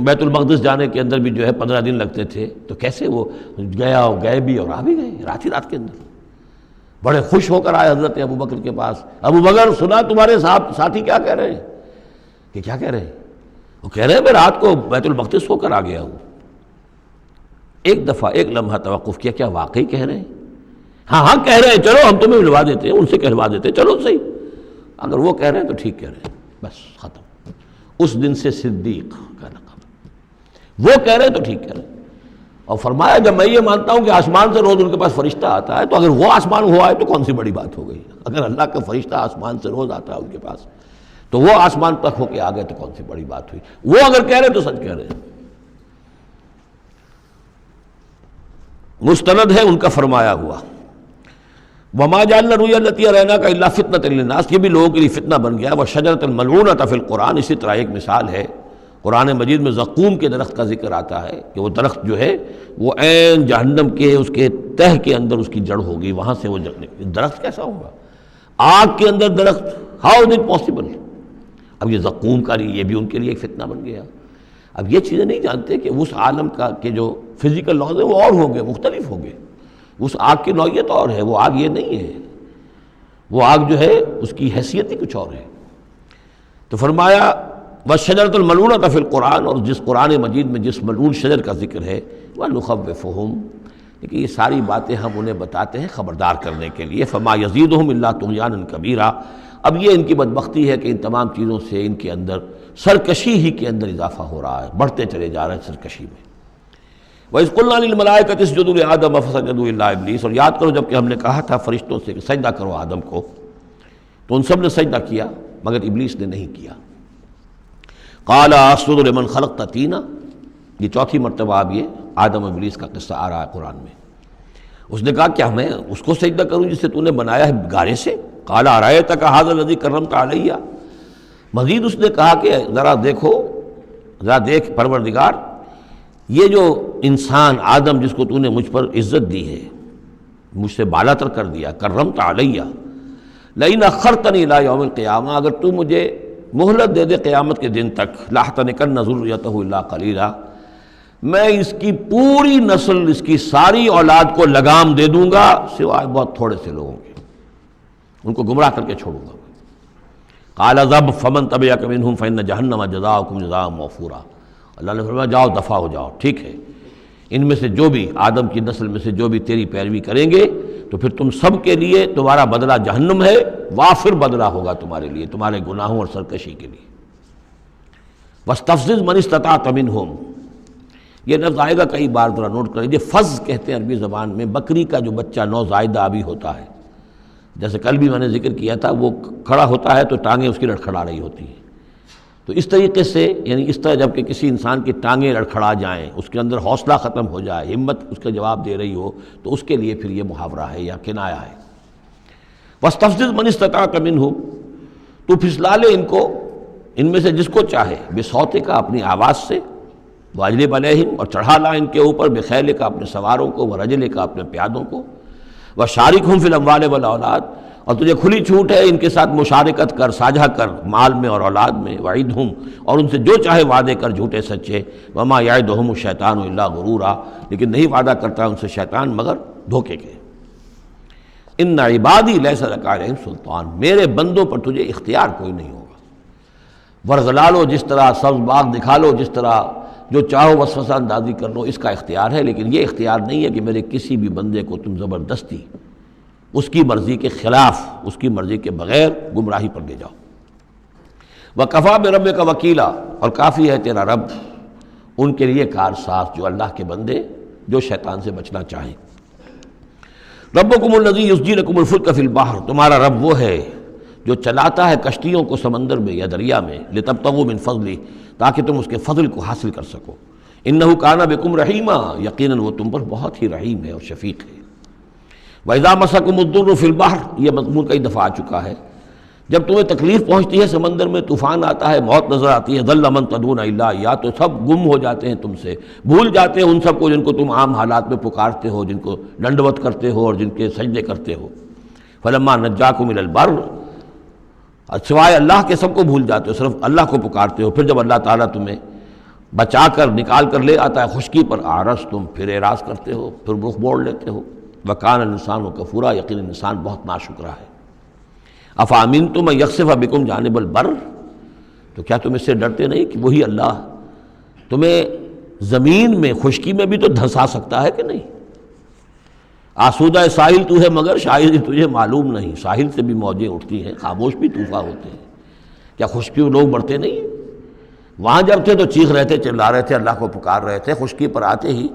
بیت المقدس جانے کے اندر بھی جو ہے 15 دن لگتے تھے، تو کیسے وہ گیا اور گئے بھی اور آ بھی گئے رات ہی رات کے اندر۔ بڑے خوش ہو کر آئے حضرت ابو بکر کے پاس، ابو بکر سنا تمہارے ساتھی کیا کہہ رہے ہیں؟ کہ کیا کہہ رہے ہیں؟ وہ کہہ رہے ہیں میں رات کو بیت المقدس ہو کر آ گیا ہوں۔ ایک دفعہ ایک لمحہ توقف کیا، کیا واقعی کہہ رہے ہیں؟ ہاں ہاں کہہ رہے ہیں، چلو ہم تمہیں ملوا دیتے ہیں، ان سے کہلوا دیتے ہیں، چلو صحیح، اگر وہ کہہ رہے ہیں تو ٹھیک کہہ رہے ہیں، بس ختم۔ اس دن سے صدیق کا لقب، وہ کہہ رہے ہیں تو ٹھیک کہہ رہے ہیں۔ اور فرمایا جب میں یہ مانتا ہوں کہ آسمان سے روز ان کے پاس فرشتہ آتا ہے، تو اگر وہ آسمان ہوا ہے تو کون سی بڑی بات ہو گئی؟ اگر اللہ کا فرشتہ آسمان سے روز آتا ہے ان کے پاس، تو وہ آسمان تک ہو کے آ گئے تو کون سی بڑی بات ہوئی؟ وہ اگر کہہ رہے ہیں تو سچ کہہ رہے ہیں۔ مستند ہے ان کا فرمایا ہوا، وما جعلنا الرؤیا التي اریناک الا فتنۃ للناس، یہ بھی لوگوں کے لیے فتنہ بن گیا۔ وشجرۃ الملعونۃ فی القرآن، اسی طرح ایک مثال ہے قرآن مجید میں زقوم کے درخت کا ذکر آتا ہے کہ وہ درخت جو ہے وہ عین جہنم کے اس کے تہ کے اندر اس کی جڑ ہوگی، وہاں سے وہ درخت کیسا ہوگا؟ آگ کے اندر درخت، ہاؤ از اٹ پاسبل؟ اب یہ زقوم کا یہ بھی ان کے لیے ایک فتنہ بن گیا۔ اب یہ چیزیں نہیں جانتے کہ اس عالم کا کہ جو فزیکل لاز ہے وہ اور ہوں گے، مختلف ہوں گے، اس آگ کی نوعیت اور ہے، وہ آگ یہ نہیں ہے، وہ آگ جو ہے اس کی حیثیت ہی کچھ اور ہے۔ تو فرمایا وَالشَّجَرَةُ الْمَلْعُونَةَ فِي الْقُرْآنِ، اور جس قرآن مجید میں جس ملعون شجر کا ذکر ہے، وَنُخَوِّفُهُمْ، لیکن یہ ساری باتیں ہم انہیں بتاتے ہیں خبردار کرنے کے لیے، فَمَا يَزِيدُهُمْ إِلَّا طُغْيَانًا كَبِيرًا۔ اب یہ ان کی بدبختی ہے کہ ان تمام چیزوں سے ان کے اندر سرکشی ہی کے اندر اضافہ ہو رہا ہے، بڑھتے چلے جا رہے ہیں سرکشی میں۔ وَإِذْ قُلْنَا لِلْمَلَائِكَةِ اسْجُدُوا لِآدَمَ فَسَجَدُوا إِلَّا إِبْلِيسَ، اور یاد کرو جب کہ ہم نے کہا تھا فرشتوں سے کہ سجدہ کرو آدم کو، تو ان سب نے سجدہ کیا مگر ابلیس نے نہیں کیا۔ قَالَ أَسْجُدُ لِمَنْ خَلَقْتَ طِينًا، یہ چوتھی مرتبہ اب یہ آدم و ابلیس کا قصہ آ رہا ہے قرآن میں۔ اس نے کہا کیا میں اس کو سجدہ کروں جسے تو نے بنایا ہے گارے سے؟ قَالَ أَرَأَيْتَكَ هَذَا الَّذِي كَرَّمْتَ عَلَيَّ، مزید اس نے کہا کہ ذرا دیکھو، ذرا دیکھ پروردگار، یہ جو انسان آدم جس کو تو نے مجھ پر عزت دی ہے، مجھ سے بالا تر کر دیا، کرمت علیہ، لئن اخرتنی الی یوم القیامہ، اگر تو مجھے مہلت دے دے قیامت کے دن تک، لاحتنکن ذریتہ الا قلیلا، میں اس کی پوری نسل، اس کی ساری اولاد کو لگام دے دوں گا سوائے بہت تھوڑے سے لوگوں کے، ان کو گمراہ کر کے چھوڑوں گا۔ قال اذهب فمن تبعك منهم فإن جہنم جزاؤکم جزاء موفورا، اللہ نے فرمایا جاؤ دفع ہو جاؤ، ٹھیک ہے، ان میں سے جو بھی آدم کی نسل میں سے جو بھی تیری پیروی کریں گے تو پھر تم سب کے لیے تمہارا بدلہ جہنم ہے، وافر بدلہ ہوگا تمہارے لیے، تمہارے گناہوں اور سرکشی کے لیے۔ وَاسْتَفْزِزْ مَنِ اسْتَطَعْتَ مِنْهُمْ، یہ لفظ آئے گا کئی بار، ذرا نوٹ کر لیجیے۔ فز کہتے ہیں عربی زبان میں بکری کا جو بچہ نوزائیدہ ابھی ہوتا ہے، جیسے کل بھی میں نے ذکر کیا تھا، وہ کھڑا ہوتا ہے تو ٹانگیں اس کی لڑکھڑا رہی ہوتی ہیں، تو اس طریقے سے، یعنی اس طرح جب کہ کسی انسان کی ٹانگیں لڑکھڑا جائیں، اس کے اندر حوصلہ ختم ہو جائے، ہمت اس کا جواب دے رہی ہو، تو اس کے لیے پھر یہ محاورہ ہے یا کنایا ہے۔ وَاسْتَفْزِزْ مَنِ اسْتَطَعْتَ مِنْهُمْ، تو پھسلا لے ان کو، ان میں سے جس کو چاہے، بِصَوْتِكَ، اپنی آواز سے، وَأَجْلِبْ عَلَيْهِمْ، اور چڑھا لا ان کے اوپر، بِخَيْلِكَ، اپنے سواروں کو، وَرَجْلِكَ، اپنے پیادوں کو، وَشَارِكْهُمْ فِي الْأَمْوَالِ وَالْأَوْلَادِ، اور تجھے کھلی چھوٹ ہے ان کے ساتھ مشارکت کر، ساجھا کر، مال میں اور اولاد میں، وعدہم، اور ان سے جو چاہے وعدے کر جھوٹے سچے، وما یعدہم الشیطان الا غرورا، لیکن نہیں وعدہ کرتا ان سے شیطان مگر دھوکے کے۔ ان عبادی لیس لک علیہم سلطان، میرے بندوں پر تجھے اختیار کوئی نہیں ہوگا۔ ورغلا لو، جس طرح سبز باغ دکھا لو، جس طرح جو چاہو وسوسہ اندازی کر لو، اس کا اختیار ہے، لیکن یہ اختیار نہیں ہے کہ میرے کسی بھی بندے کو تم زبردستی اس کی مرضی کے خلاف، اس کی مرضی کے بغیر گمراہی پر لے جاؤ۔ وَكَفَىٰ بِرَبِّكَ وَكِيلًا، اور کافی ہے تیرا رب ان کے لیے کارساز جو اللہ کے بندے جو شیطان سے بچنا چاہیں۔ ربکم الذی یسجی لکم الفلک فی البحر، تمہارا رب وہ ہے جو چلاتا ہے کشتیوں کو سمندر میں یا دریا میں، لتبتغوا من فضلہ، تاکہ تم اس کے فضل کو حاصل کر سکو۔ انہ کان بکم رحیما، یقیناً وہ تم پر بہت ہی رحیم ہے اور شفیق ہے۔ وَإِذَا مَسَّكُمُ الضُّرُّ فِي الْبَحْرِ، یہ مضمون کئی دفعہ آ چکا ہے، جب تمہیں تکلیف پہنچتی ہے سمندر میں، طوفان آتا ہے، موت نظر آتی ہے، ضل من تدعون الا اياه، تو سب گم ہو جاتے ہیں تم سے، بھول جاتے ہیں ان سب کو جن کو تم عام حالات میں پکارتے ہو، جن کو ڈنڈوت کرتے ہو اور جن کے سجدے کرتے ہو۔ فلما نجاکم الى البر، سوائے اللہ کے سب کو بھول جاتے ہو، صرف اللہ کو پکارتے ہو۔ پھر جب اللہ تعالیٰ تمہیں بچا کر نکال کر لے آتا ہے خشکی پر، آرس تم پھر اعراض کرتے ہو، پھر رخ موڑ لیتے ہو۔ وکان الانسان کفورا، یقینا انسان بہت ناشکرا ہے۔ افامنتم ان یخسف بکم جانب البر، تو کیا تم اس سے ڈرتے نہیں کہ وہی اللہ تمہیں زمین میں خشکی میں بھی تو دھنسا سکتا ہے کہ نہیں؟ آسودہ ساحل تو ہے مگر شاید تجھے معلوم نہیں، ساحل سے بھی موجیں اٹھتی ہیں، خاموش بھی طوفان ہوتے ہیں، کیا خشکی میں لوگ مرتے نہیں؟ وہاں جب تھے تو چیخ رہے تھے، چلا رہے تھے، اللہ کو پکار رہے تھے، خشکی پر آتے ہی،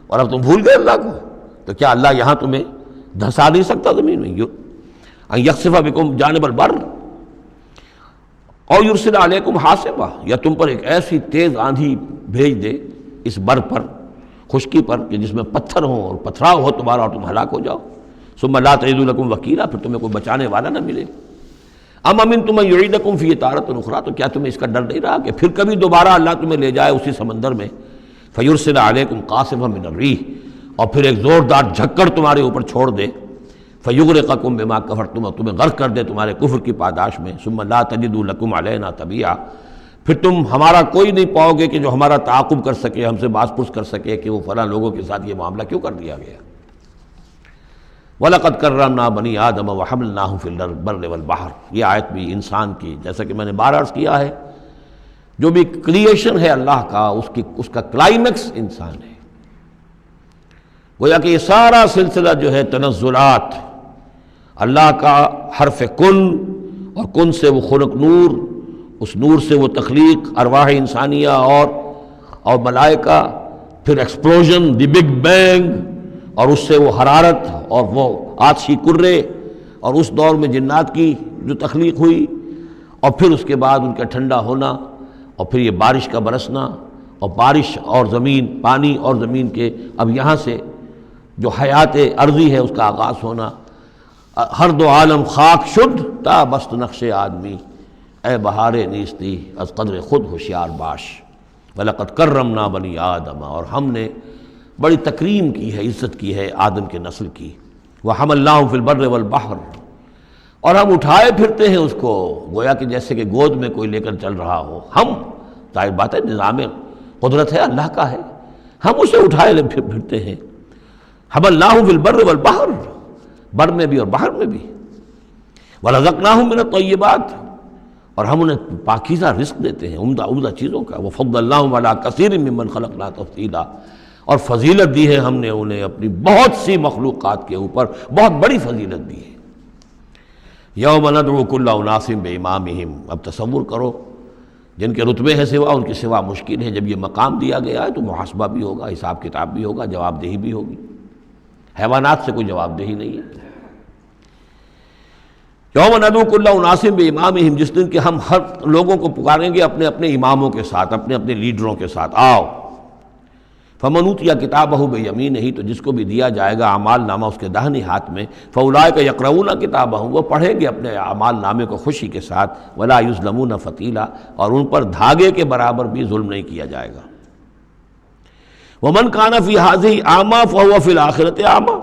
اور اب تم بھول گئے اللہ کو، تو کیا اللہ یہاں تمہیں دھنسا نہیں سکتا زمین میں؟ ان یخسف بکم جانب البر اور یرسل علیکم حاصبا، یا تم پر ایک ایسی تیز آندھی بھیج دے اس بر پر، خشکی پر، کہ جس میں پتھر ہوں اور پتھراؤ ہو تمہارا اور تم ہلاک ہو جاؤ۔ ثم لا تجدوا لکم وکیلا، پھر تمہیں کوئی بچانے والا نہ ملے۔ ام امنتم ان یعیدکم فیہ تارۃ اخری، تو کیا تمہیں اس کا ڈر نہیں رہا کہ پھر کبھی دوبارہ اللہ تمہیں لے جائے اسی سمندر میں؟ فیرسل علیکم قاصفا من الریح، اور پھر ایک زوردار جھکڑ تمہارے اوپر چھوڑ دے، فیغرقکم بما کفرتم، تمہیں غرق کر دے تمہارے کفر کی پاداش میں۔ ثم لا تجدوا لکم علینا تبیعا، پھر تم ہمارا کوئی نہیں پاؤ گے کہ جو ہمارا تعاقب کر سکے، ہم سے باز پرس کر سکے کہ وہ فلاں لوگوں کے ساتھ یہ معاملہ کیوں کر دیا گیا۔ وَلَقَدْ كَرَّمْنَا بَنِي آدَمَ وَحَمَلْنَاهُمْ فِي الْبَرِّ وَالْبَحْرِ، یہ آیت بھی انسان کی، جیسا کہ میں نے بار عرض کیا ہے، جو بھی کریشن ہے اللہ کا، اس کا کلائمیکس انسان ہے۔ گویا کہ یہ سارا سلسلہ جو ہے تنزلات، اللہ کا حرف کن، اور کن سے وہ خلق نور، اس نور سے وہ تخلیق ارواح انسانیہ اور ملائکہ، پھر ایکسپلوژن، دی بگ بینگ، اور اس سے وہ حرارت اور وہ آتشی کرے، اور اس دور میں جنات کی جو تخلیق ہوئی، اور پھر اس کے بعد ان کا ٹھنڈا ہونا، اور پھر یہ بارش کا برسنا، اور بارش اور زمین، پانی اور زمین کے اب یہاں سے جو حیات ارضی ہے اس کا آغاز ہونا۔ ہر دو عالم خاک شد تا بست نقش آدمی، اے بہار نیستی از قدر خود ہوشیار باش۔ وَلَقَدْ كَرَّمْنَا بَنِي آدَمَ، اور ہم نے بڑی تکریم کی ہے، عزت کی ہے آدم کے نسل کی۔ وَحَمَلْنَاهُمْ فِي الْبَرِّ وَالْبَحْرِ، اور ہم اٹھائے پھرتے ہیں اس کو، گویا کہ جیسے کہ گود میں کوئی لے کر چل رہا ہو۔ ہم، ظاہر بات ہے نظام قدرت ہے اللہ کا ہے، ہم اسے اٹھائے پھرتے ہیں۔ حَمَلْنَاهُمْ فِي الْبَرِّ وَالْبَحْرِ، بر میں بھی اور بحر میں بھی۔ وَرَزَقْنَاهُمْ مِنَ الطَّيِّبَاتِ، اور ہم انہیں پاکیزہ رزق دیتے ہیں، عمدہ چیزوں کا۔ وَفَضَّلْنَاهُمْ عَلَىٰ كَثِيرٍ مِّمَّنْ خَلَقْنَا تَفْضِيلًا، اور فضیلت دی ہے ہم نے انہیں اپنی بہت سی مخلوقات کے اوپر، بہت بڑی فضیلت دی ہے۔ یوم ندعو کل اناس بامامہم، اب تصور کرو جن کے رتبے ہیں سوا، ان کی سوا مشکل ہے، جب یہ مقام دیا گیا ہے تو محاسبہ بھی ہوگا، حساب کتاب بھی ہوگا، جواب دہی بھی ہوگی۔ حیوانات سے کوئی جواب دہی نہیں ہے۔ یوم ندعو کل اناس بامامہم، جس دن کہ ہم ہر لوگوں کو پکاریں گے اپنے اپنے اماموں کے ساتھ، اپنے اپنے لیڈروں کے ساتھ، آؤ۔ فمن اوتی کتابہ بیمینہ، تو جس کو بھی دیا جائے گا اعمال نامہ اس کے داہنے ہاتھ میں، فاولئک یقرؤون کتابہم، وہ پڑھیں گے اپنے اعمال نامے کو خوشی کے ساتھ، ولا یظلمون فتیلا، اور ان پر دھاگے کے برابر بھی ظلم نہیں کیا جائے گا۔ ومن کان فی ہذہ اعمی فہو فی الآخرۃ اعمی،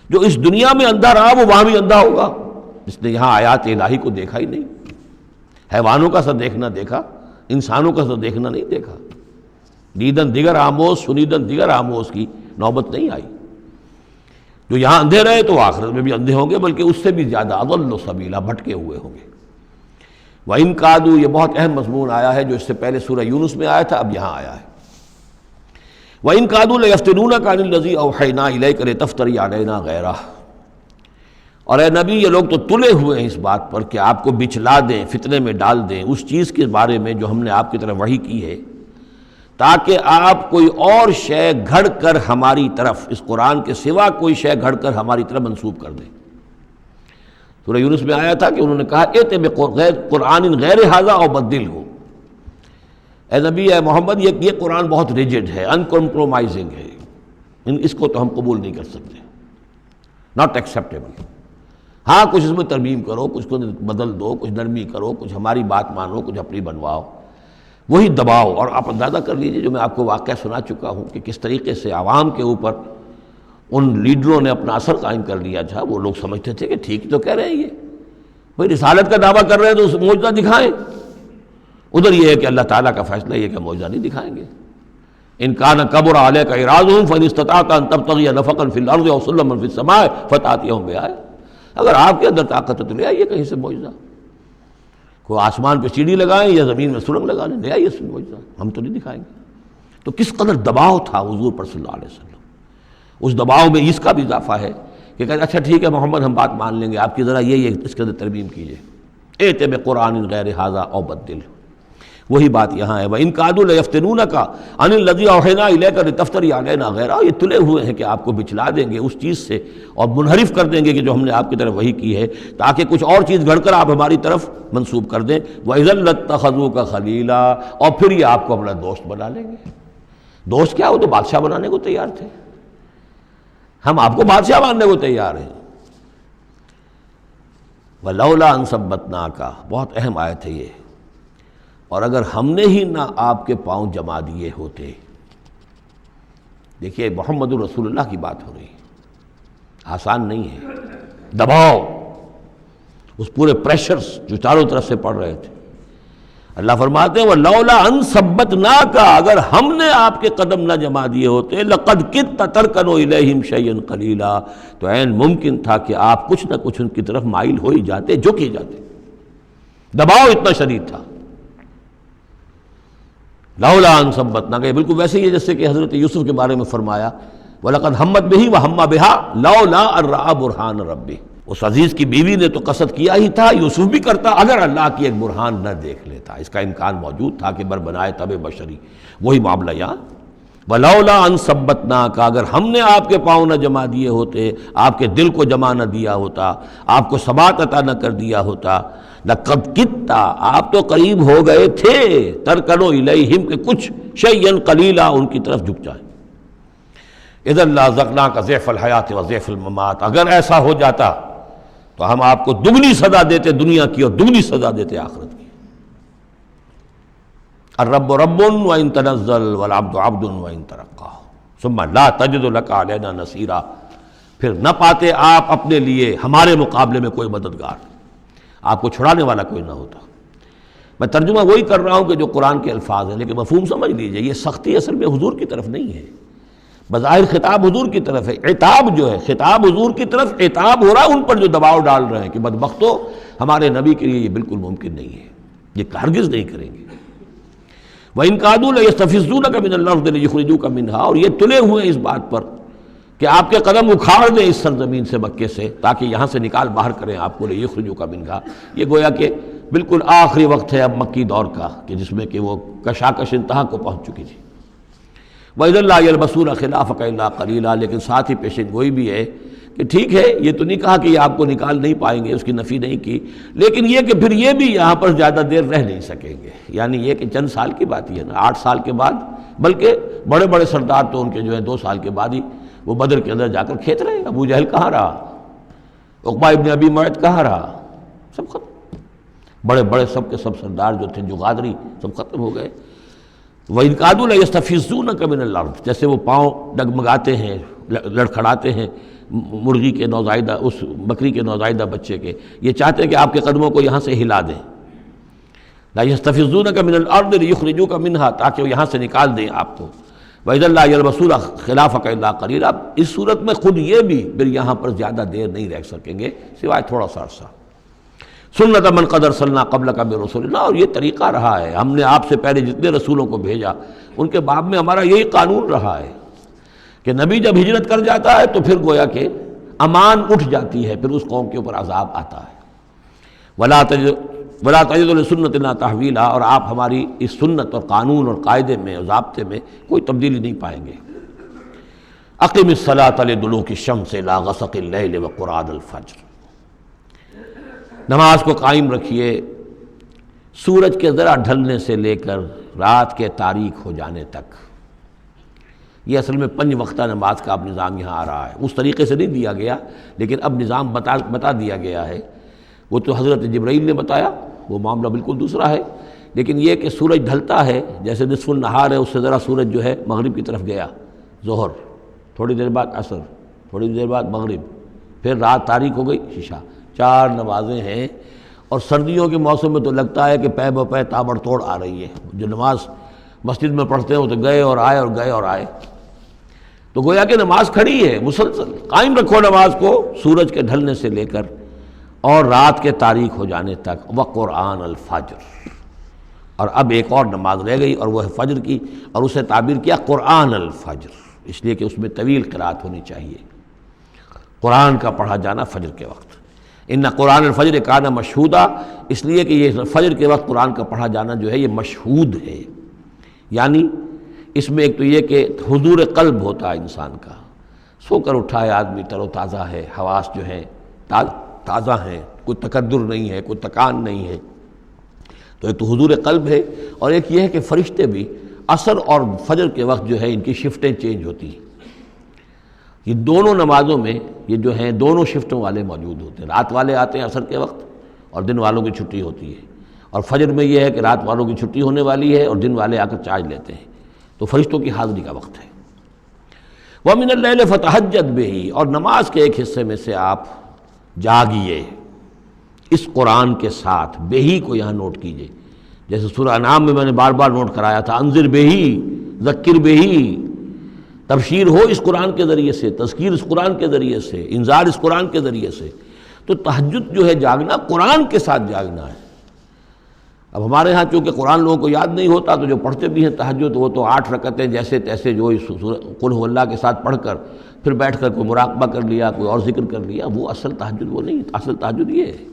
جو اس دنیا میں اندھا رہا وہ وہاں بھی اندھا ہوگا، جس نے یہاں آیات الہی کو دیکھا ہی نہیں، حیوانوں کا سا دیکھنا دیکھا، انسانوں کا سا دیکھنا نہیں دیکھا۔ دیدن دیگر آموز، سنیدن دیگر آموز کی نوبت نہیں آئی۔ جو یہاں اندھے رہے تو آخرت میں بھی اندھے ہوں گے، بلکہ اس سے بھی زیادہ اضل سبیلا، بھٹکے ہوئے ہوں گے۔ وَإِن كَادُوا، یہ بہت اہم مضمون آیا ہے جو اس سے پہلے سورہ یونس میں آیا تھا، اب یہاں آیا ہے۔ وَإِن كَادُوا لَيَفْتِنُونَكَ عَنِ الَّذِي أَوْحَيْنَا إِلَيْكَ لِتَفْتَرِيَ عَلَيْنَا غَيْرَهُ، اور اے نبی یہ لوگ تو تلے ہوئے ہیں اس بات پر کہ آپ کو بچلا دیں، فتنے میں ڈال دیں اس چیز کے بارے میں جو ہم نے آپ کی طرف وحی کی ہے، تاکہ آپ کوئی اور شے گھڑ کر ہماری طرف، اس قرآن کے سوا کوئی شے گھڑ کر ہماری طرف منسوب کر دیں۔ سورہ یونس میں آیا تھا کہ انہوں نے کہا ایت بقرآن غیر ھذا او بدلہ، اے نبی اے محمد یہ قرآن بہت ریجڈ ہے، ان کمپرومائزنگ ہے، اس کو تو ہم قبول نہیں کر سکتے، ناٹ ایکسیپٹیبل۔ ہاں کچھ اس میں ترمیم کرو، کچھ کو بدل دو، کچھ نرمی کرو، کچھ ہماری بات مانو، کچھ اپنی بنواؤ، وہی دباؤ۔ اور آپ اندازہ کر لیجئے جو میں آپ کو واقعہ سنا چکا ہوں کہ کس طریقے سے عوام کے اوپر ان لیڈروں نے اپنا اثر قائم کر لیا تھا۔ وہ لوگ سمجھتے تھے کہ ٹھیک تو کہہ رہے ہیں، یہ بھائی رسالت کا دعویٰ کر رہے ہیں تو اس معجزہ دکھائیں، ادھر یہ ہے کہ اللہ تعالیٰ کا فیصلہ یہ کہ معجزہ نہیں دکھائیں گے۔ ان کان کبر علیک اعراضهم فان استطعت ان تبتغي نفقا في الارض او سلما في السماء فتاتيهم بآية، اگر آپ کے اندر طاقت ہے تو لے آئیے کہیں سے معجزہ، کوئی آسمان پہ سیڑھی لگائیں یا زمین میں سرنگ لگا لیں، لے آئیے اس میں معجزہ، ہم تو نہیں دکھائیں گے۔ تو کس قدر دباؤ تھا حضور پر صلی اللہ علیہ وسلم۔ اس دباؤ میں اس کا بھی اضافہ ہے کہ کہتے اچھا ٹھیک ہے محمد ہم بات مان لیں گے، آپ کی ذرا یہ اس کے اندر ترمیم کیجیے، ایت بقرآن غیر ھذا او بدلہ۔ وہی بات یہاں ہے، وَإِن كَادُوا لَيَفْتِنُونَكَ عَنِ الَّذِي أَوْحَيْنَا إِلَيْكَ لِتَفْتَرِيَ عَلَيْنَا غَيْرَهُ، یہ تلے ہوئے ہیں کہ آپ کو بچلا دیں گے اس چیز سے اور منحرف کر دیں گے کہ جو ہم نے آپ کی طرف وحی کی ہے، تاکہ کچھ اور چیز گھڑ کر آپ ہماری طرف منسوب کر دیں۔ وَإِذًا لَاتَّخَذُوكَ خَلِيلًا، اور پھر یہ آپ کو اپنا دوست بنا لیں گے۔ دوست کیا، وہ تو بادشاہ بنانے کو تیار تھے، ہم آپ کو بادشاہ بنانے کو تیار ہیں۔ وَلَوْلَا أَن ثَبَّتْنَاكَ، بہت اہم آیت ہے یہ، اور اگر ہم نے ہی نہ آپ کے پاؤں جما دیے ہوتے۔ دیکھیے محمد الرسول اللہ کی بات ہو رہی ہے، آسان نہیں ہے، دباؤ، اس پورے پریشرز جو چاروں طرف سے پڑ رہے تھے۔ اللہ فرماتے ہیں وَلَوْلَا أَن ثَبَّتْنَاكَ، اگر ہم نے آپ کے قدم نہ جما دیے ہوتے، لَقَدْ كِدتَّ تَرْكَنُ إِلَيْهِمْ شَيْئًا قَلِيلًا، تو عین ممکن تھا کہ آپ کچھ نہ کچھ ان کی طرف مائل ہو ہی جاتے، جھک ہی جاتے، دباؤ اتنا شدید تھا۔ لولا ان ثبتناک، بالکل ویسے ہی ہے جیسے کہ حضرت یوسف کے بارے میں فرمایا وَلَقَدْ هَمَّتْ بِهِ وَهَمَّ بِهَا لَوْلَا أَن رَأَىٰ بُرْهَانَ رَبِّهِ، اس عزیز کی بیوی نے تو قصد کیا ہی تھا، یوسف بھی کرتا، اگر اللہ کی ایک برہان نہ دیکھ لیتا، اس کا امکان موجود تھا کہ بربنائے تب بشری، وہی معاملہ یہاں۔ وَلَوْلَا أَن ثَبَّتْنَاكَ، اگر ہم نے آپ کے پاؤں نہ جما دیے ہوتے، آپ کے دل کو جما نہ دیا ہوتا، آپ کو ثبات عطا نہ کر دیا ہوتا، لَقَدْ كِدتَّ، آپ تو قریب ہو گئے تھے، تَرْكَنُ إِلَيْهِمْ کہ کچھ شَيْئًا قَلِيلًا ان کی طرف جھک جائیں۔ اِذًا لَأَذَقْنَاكَ ضِعْفَ الْحَيَاةِ وَضِعْفَ الْمَمَاتِ، اگر ایسا ہو جاتا تو ہم آپ کو دگنی سزا دیتے دنیا کی اور دگنی سزا دیتے آخرت کی۔ الرب رب وإن تنزل والعبد عبد وإن ترقى ثم لا تجد لك علينا نصيرا، پھر نہ پاتے آپ اپنے لیے ہمارے مقابلے میں کوئی مددگار، آپ کو چھڑانے والا کوئی نہ ہوتا۔ میں ترجمہ وہی کر رہا ہوں کہ جو قرآن کے الفاظ ہیں، لیکن مفہوم سمجھ لیجئے، یہ سختی اصل میں حضور کی طرف نہیں ہے، بظاہر خطاب حضور کی طرف ہے، عتاب جو ہے خطاب حضور کی طرف عتاب ہو رہا ہے ان پر جو دباؤ ڈال رہے ہیں کہ بدبختو، ہمارے نبی کے لیے یہ بالکل ممکن نہیں ہے، یہ ہرگز نہیں کریں گے۔ وَإِن كَادُوا لَيَسْتَفِزُّونَكَ مِنَ الْأَرْضِ لِيُخْرِجُوكَ مِنْهَا، اور یہ تلے ہوئے ہیں اس بات پر کہ آپ کے قدم اکھاڑ دیں اس سرزمین سے، مکے سے، تاکہ یہاں سے نکال باہر کریں آپ کو، لِيُخْرِجُوكَ مِنْهَا۔ یہ گویا کہ بالکل آخری وقت ہے اب مکی دور کا کہ جس میں کہ وہ کشاکش انتہا کو پہنچ چکی تھی۔ وَإِذًا لَا يَلْبَسُونَ خِلَافَكَ إِلَّا قَلِيلًا، لیکن ساتھ ہی پیشن گوئی بھی ہے کہ ٹھیک ہے یہ تو نہیں کہا کہ یہ آپ کو نکال نہیں پائیں گے، اس کی نفی نہیں کی، لیکن یہ کہ پھر یہ بھی یہاں پر زیادہ دیر رہ نہیں سکیں گے، یعنی یہ کہ چند سال کی بات ہی ہے نا، 8 سال کے بعد، بلکہ بڑے بڑے سردار تو ان کے جو ہے 2 سال کے بعد ہی وہ بدر کے اندر جا کر کھیت رہے۔ ابو جہل کہاں رہا، عقبہ ابن ابی معیط کہاں رہا، سب ختم، بڑے بڑے سب کے سب سردار جو تھے جو غادری سب ختم ہو گئے۔ وَإِن كَادُوا لَيَسْتَفِزُّونَكَ مِنَ الْأَرْضِ، جیسے وہ پاؤں ڈگمگاتے ہیں، لڑکھڑاتے ہیں مرغی کے نوزائیدہ، اس بکری کے نوزائیدہ بچے کے، یہ چاہتے ہیں کہ آپ کے قدموں کو یہاں سے ہلا دیں۔ لا يستفزونك من الارض ليخرجوك منها، تاکہ وہ یہاں سے نکال دیں آپ کو۔ وَإِذًا لَا يَلْبَسُونَ خِلَافَكَ إِلَّا قَلِيلًا، اس صورت میں خود یہ بھی پھر یہاں پر زیادہ دیر نہیں رہ سکیں گے سوائے تھوڑا سا عرصہ۔ سنت من قد ارسلنا قبلک من رسلنا، اور یہ طریقہ رہا ہے، ہم نے آپ سے پہلے جتنے رسولوں کو بھیجا ان کے باب میں ہمارا یہی قانون رہا ہے کہ نبی جب ہجرت کر جاتا ہے تو پھر گویا کہ امان اٹھ جاتی ہے، پھر اس قوم کے اوپر عذاب آتا ہے۔ ولا تجد لسنتنا تحویلا، اور آپ ہماری اس سنت اور قانون اور قاعدے میں اور ضابطے میں کوئی تبدیلی نہیں پائیں گے۔ اقم الصلاۃ لدلوک الشمس الی غسق اللیل وقرآن الفجر، نماز کو قائم رکھیے سورج کے ذرا ڈھلنے سے لے کر رات کے تاریک ہو جانے تک۔ یہ اصل میں 5 وقتہ نماز کا اب نظام یہاں آ رہا ہے، اس طریقے سے نہیں دیا گیا لیکن اب نظام بتا دیا گیا ہے۔ وہ تو حضرت جبرائیل نے بتایا، وہ معاملہ بالکل دوسرا ہے، لیکن یہ کہ سورج ڈھلتا ہے، جیسے نصف النہار ہے، اس سے ذرا سورج جو ہے مغرب کی طرف گیا، ظہر، تھوڑی دیر بعد عصر، تھوڑی دیر بعد مغرب، پھر رات تاریک ہو گئی عشاء، 4 نمازیں ہیں۔ اور سردیوں کے موسم میں تو لگتا ہے کہ پے بپے تابڑ توڑ آ رہی ہے، جو نماز مسجد میں پڑھتے ہیں وہ تو گئے اور آئے اور گئے اور آئے، تو گویا کہ نماز کھڑی ہے مسلسل۔ قائم رکھو نماز کو سورج کے ڈھلنے سے لے کر اور رات کے تاریک ہو جانے تک، وقرآن الفجر۔ اور اب ایک اور نماز رہ گئی اور وہ ہے فجر کی، اور اسے تعبیر کیا قرآن الفجر، اس لیے کہ اس میں طویل قرات ہونی چاہیے، قرآن کا پڑھا جانا فجر کے وقت۔ ان قرآن الفجر کان مشہودا، اس لیے کہ یہ فجر کے وقت قرآن کا پڑھا جانا جو ہے یہ مشہود ہے، یعنی اس میں ایک تو یہ کہ حضور قلب ہوتا ہے انسان کا، سو کر اٹھا ہے آدمی، تر و تازہ ہے، حواس جو ہیں تازہ ہیں، کوئی تکدر نہیں ہے، کوئی تکان نہیں ہے، تو ایک تو حضور قلب ہے، اور ایک یہ ہے کہ فرشتے بھی عصر اور فجر کے وقت جو ہے ان کی شفٹیں چینج ہوتی ہیں۔ یہ دونوں نمازوں میں یہ جو ہیں دونوں شفٹوں والے موجود ہوتے ہیں، رات والے آتے ہیں عصر کے وقت اور دن والوں کی چھٹی ہوتی ہے، اور فجر میں یہ ہے کہ رات والوں کی چھٹی ہونے والی ہے اور دن والے آ کر چارج لیتے ہیں، تو فرشتوں کی حاضری کا وقت ہے۔ وَمِنَ اللَّيْلِ فَتَہَجَّدْ بِهِ، اور نماز کے ایک حصے میں سے آپ جاگیے اس قرآن کے ساتھ، بہی کو یہاں نوٹ کیجئے، جیسے سورہ انعام میں میں نے بار بار نوٹ کرایا تھا، انذر بہی ذکر بہی، تبشیر ہو اس قرآن کے ذریعے سے، تذکیر اس قرآن کے ذریعے سے، انذار اس قرآن کے ذریعے سے۔ تو تہجد جو ہے جاگنا قرآن کے ساتھ جاگنا ہے۔ اب ہمارے ہاں چونکہ قرآن لوگوں کو یاد نہیں ہوتا تو جو پڑھتے بھی ہیں تہجد وہ تو 8 رکعتیں جیسے تیسے جو قل هو اللہ کے ساتھ پڑھ کر پھر بیٹھ کر کوئی مراقبہ کر لیا، کوئی اور ذکر کر لیا، وہ اصل تہجد وہ نہیں، اصل تہجد یہ ہے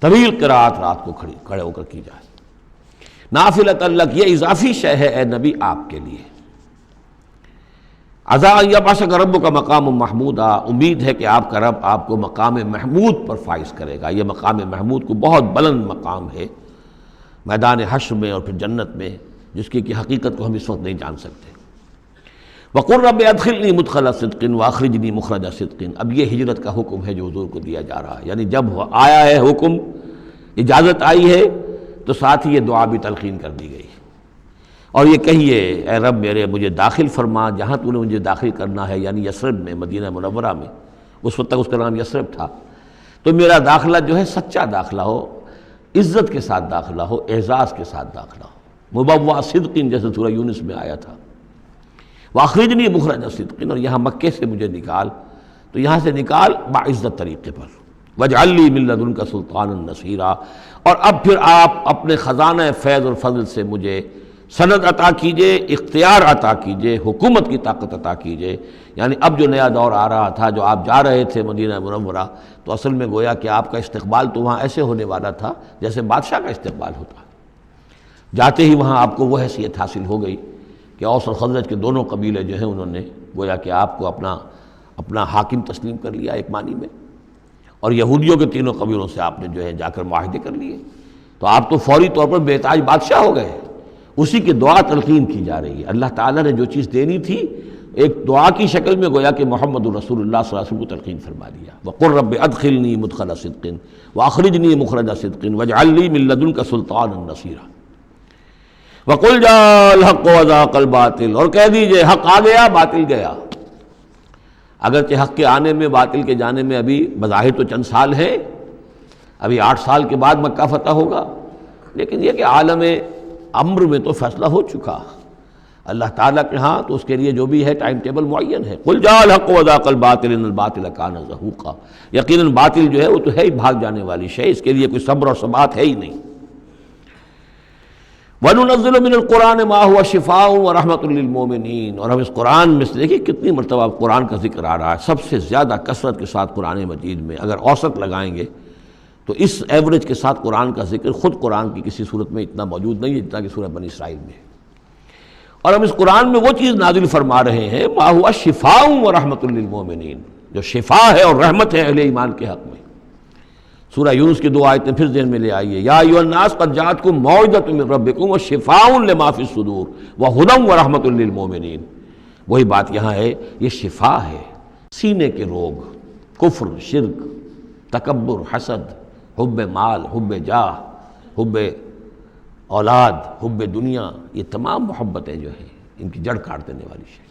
طویل قرات رات کو کھڑے ہو کر کی جائے۔ نافلۃ لک، یہ اضافی شے ہے اے نبی آپ کے لیے۔ عسیٰ ان یبعثک ربک مقام محمودا، امید ہے کہ آپ کا رب آپ کو مقام محمود پر فائز کرے گا۔ یہ مقام محمود کو بہت بلند مقام ہے میدان حشر میں اور پھر جنت میں، جس کی حقیقت کو ہم اس وقت نہیں جان سکتے۔ وَقُلْ رَبِّ أَدْخِلْنِي مُدْخَلَ صِدْقٍ وَأَخْرِجْنِي مُخْرَجَ صِدْقٍ، اب یہ ہجرت کا حکم ہے جو حضور کو دیا جا رہا ہے، یعنی جب آیا ہے حکم، اجازت آئی ہے تو ساتھ ہی یہ دعا بھی تلقین کر دی گئی، اور یہ کہیے اے رب میرے مجھے داخل فرما جہاں تو نے مجھے داخل کرنا ہے، یعنی یثرب میں، مدینہ منورہ میں، اس وقت تک اس کا نام یثرب تھا، تو میرا داخلہ جو ہے سچا داخلہ ہو، عزت کے ساتھ داخلہ ہو، اعزاز کے ساتھ داخلہ ہو، مبوع صدق جیسے سورہ یونس میں آیا تھا، وَأَخْرِجْنِي مُخْرَجَ صِدْقٍ، اور یہاں مکے سے مجھے نکال، تو یہاں سے نکال باعزت طریقے پر، وَاجْعَلْ لِي مِن لَّدُنْكَ سُلْطَانًا نَصِيرًا، اور اب پھر آپ اپنے خزانہ فیض اور فضل سے مجھے سند عطا کیجئے، اختیار عطا کیجئے، حکومت کی طاقت عطا کیجئے۔ یعنی اب جو نیا دور آ رہا تھا، جو آپ جا رہے تھے مدینہ منورہ، تو اصل میں گویا کہ آپ کا استقبال تو وہاں ایسے ہونے والا تھا جیسے بادشاہ کا استقبال ہوتا، جاتے ہی وہاں آپ کو وہ حیثیت حاصل ہو گئی کہ اوس اور خزرج کے دونوں قبیلے جو ہیں انہوں نے گویا کہ آپ کو اپنا حاکم تسلیم کر لیا ایک معنی میں، اور یہودیوں کے تینوں قبیلوں سے آپ نے جو ہے جا کر معاہدے کر لیے، تو آپ تو فوری طور پر بے تاج بادشاہ ہو گئے۔ اسی کی دعا تلقین کی جا رہی ہے، اللہ تعالیٰ نے جو چیز دینی تھی ایک دعا کی شکل میں گویا کہ محمد رسول اللہ صلی اللہ علیہ وسلم کو تلقین فرما دیا۔ وَقُلْ رَبِّ أَدْخِلْنِي مُدْخَلَ صِدْقٍ وَأَخْرِجْنِي مُخْرَجَ صِدْقٍ وَاجْعَلْ لِي مِن لَّدُنْكَ سُلْطَانًا نَصِيرًا۔ وَقُلْ جَاءَ الْحَقُّ وَزَهَقَ الْبَاطِلُ، اور کہہ دیجئے حق آ گیا باطل گیا۔ اگرچہ حق کے آنے میں باطل کے جانے میں ابھی بظاہر تو چند سال ہیں، ابھی 8 سال کے بعد مکہ فتح ہوگا، لیکن یہ کہ عالم امر میں تو فیصلہ ہو چکا اللہ تعالیٰ کے ہاں، تو اس کے لیے جو بھی ہے ٹائم ٹیبل معین ہے۔ قل جاء الحق وزهق الباطل ان الباطل کان زہوقا، یقیناً باطل جو ہے وہ تو ہے ہی بھاگ جانے والی شے، اس کے لیے کوئی صبر اور ثبات ہے ہی نہیں۔ وَنُنَزِّلُ مِنَ الْقُرْآنِ مَا هُوَ شِفَاءٌ وَرَحْمَةٌ لِّلْمُؤْمِنِينَ، اور ہم اس قرآن میں سے دیکھیے کتنی مرتبہ قرآن کا ذکر آ رہا ہے، سب سے زیادہ کثرت کے ساتھ قرآن مجید میں اگر اوسط لگائیں گے تو اس ایوریج کے ساتھ قرآن کا ذکر خود قرآن کی کسی صورت میں اتنا موجود نہیں ہے جتنا کہ سورہ بنی اسرائیل میں ہے۔ اور ہم اس قرآن میں وہ چیز نازل فرما رہے ہیں ما هو شفاء ورحمۃ للمؤمنین، جو شفا ہے اور رحمت ہے اہل ایمان کے حق میں۔ سورہ یونس کی 2 آیتیں پھر ذہن میں لے آئیے، یا ایھا الناس قد جاءتکم موعظۃ من ربکم وشفاء لما فی الصدور وہدی ورحمۃ للمؤمنین۔ وہی بات یہاں ہے، یہ شفا ہے، سینے کے روگ، کفر، شرک، تکبر، حسد، حب مال، حب جاہ، حب اولاد، حب دنیا، یہ تمام محبتیں جو ہیں ان کی جڑ کاٹ دینے والی شے۔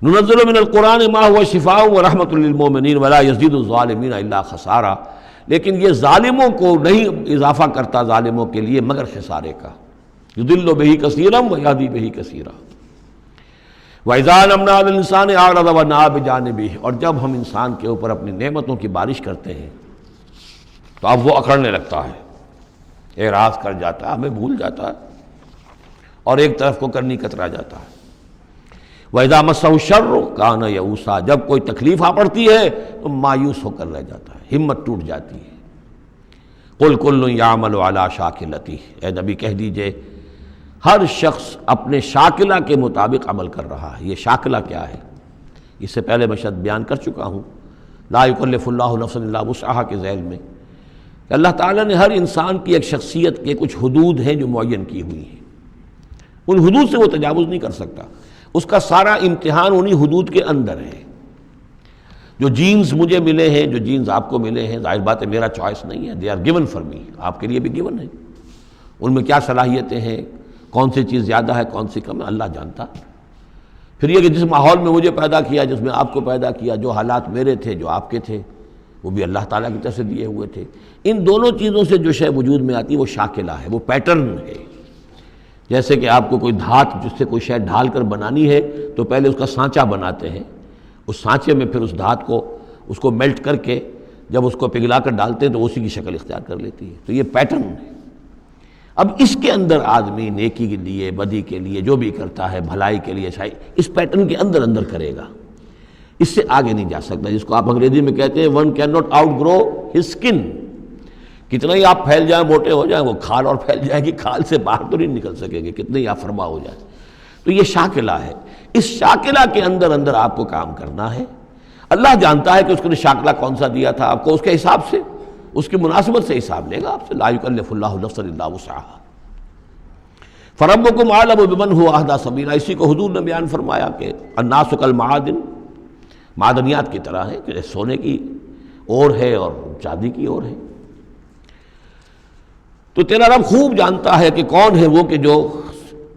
ننزل من القرآن ما هو شفاء ورحمۃ للمؤمنین ولا یزید الظالمین الا خسارا، لیکن یہ ظالموں کو نہیں اضافہ کرتا ظالموں کے لیے مگر خسارے کا۔ یضل بہ کثیرا ویہدی بہ کثیرا۔ وَإِذَا أَنْعَمْنَا عَلَى الْإِنسَانِ أَعْرَضَ وَنَأَىٰ بِجَانِبِهِ، اور جب ہم انسان کے اوپر اپنی نعمتوں کی بارش کرتے ہیں تو اب وہ اکڑنے لگتا ہے، اعراض کر جاتا ہے، ہمیں بھول جاتا ہے اور ایک طرف کو کرنی کترا جاتا ہے۔ وَإِذَا مَسَّهُ الشَّرُّ كَانَ يَئُوسًا، جب کوئی تکلیف آ پڑتی ہے تو مایوس ہو کر رہ جاتا ہے، ہمت ٹوٹ جاتی ہے۔ قُلْ كُلٌّ يَعْمَلُ عَلَىٰ شَاكِلَتِهِ، اے نبی کہہ دیجئے ہر شخص اپنے شاکلہ کے مطابق عمل کر رہا ہے۔ یہ شاکلہ کیا ہے؟ اس سے پہلے میں شاید بیان کر چکا ہوں، لا یکلف اللہ نفسا الا وسعہا کے ذیل میں، کہ اللہ تعالیٰ نے ہر انسان کی ایک شخصیت کے کچھ حدود ہیں جو معین کی ہوئی ہیں، ان حدود سے وہ تجاوز نہیں کر سکتا، اس کا سارا امتحان انہی حدود کے اندر ہے۔ جو جینز مجھے ملے ہیں، جو جینز آپ کو ملے ہیں، ظاہر بات ہے میرا چوائس نہیں ہے، they are given for me, آپ کے لیے بھی گیون ہے۔ ان میں کیا صلاحیتیں ہیں، کون سی چیز زیادہ ہے کون سی کم ہے، اللہ جانتا۔ پھر یہ کہ جس ماحول میں مجھے پیدا کیا، جس میں آپ کو پیدا کیا، جو حالات میرے تھے جو آپ کے تھے وہ بھی اللہ تعالیٰ کی طرف سے دیے ہوئے تھے۔ ان دونوں چیزوں سے جو شے وجود میں آتی ہے وہ شاکلہ ہے، وہ پیٹرن ہے۔ جیسے کہ آپ کو کوئی دھات جس سے کوئی شے ڈھال کر بنانی ہے تو پہلے اس کا سانچہ بناتے ہیں، اس سانچے میں پھر اس دھات کو اس کو میلٹ کر کے جب اس کو پگھلا کر ڈالتے ہیں تو اسی کی شکل اختیار کر لیتی ہے۔ تو یہ پیٹرن ہے۔ اب اس کے اندر آدمی نیکی کے لیے، بدی کے لیے، جو بھی کرتا ہے، بھلائی کے لیے، اچھائی، اس پیٹرن کے اندر اندر کرے گا، اس سے آگے نہیں جا سکتا، جس کو آپ انگریزی میں کہتے ہیں one can not outgrow his skin. کتنا ہی آپ پھیل جائیں، موٹے ہو جائیں، وہ کھال اور پھیل جائے گی، کھال سے باہر تو نہیں نکل سکیں گے، کتنے ہی آپ فرما ہو جائیں۔ تو یہ شاکلہ ہے، اس شاکلہ کے اندر اندر آپ کو کام کرنا ہے۔ اللہ جانتا ہے کہ اس نے شاکلہ کون سا دیا تھا آپ کو، اس کے حساب سے، اس کی مناسبت سے حساب لے گا آپ سے۔ لا یکلف اللہ نفسا الا وسعہا، فربکم اعلم بمن هو اہدی سبیلا۔ اسی کو حضور نے بیان فرمایا کہ الناس کالمعادن، معدنیات کی طرح ہے کہ سونے کی اور ہے اور چاندی کی اور ہے۔ تو تیرا رب خوب جانتا ہے کہ کون ہے وہ کہ جو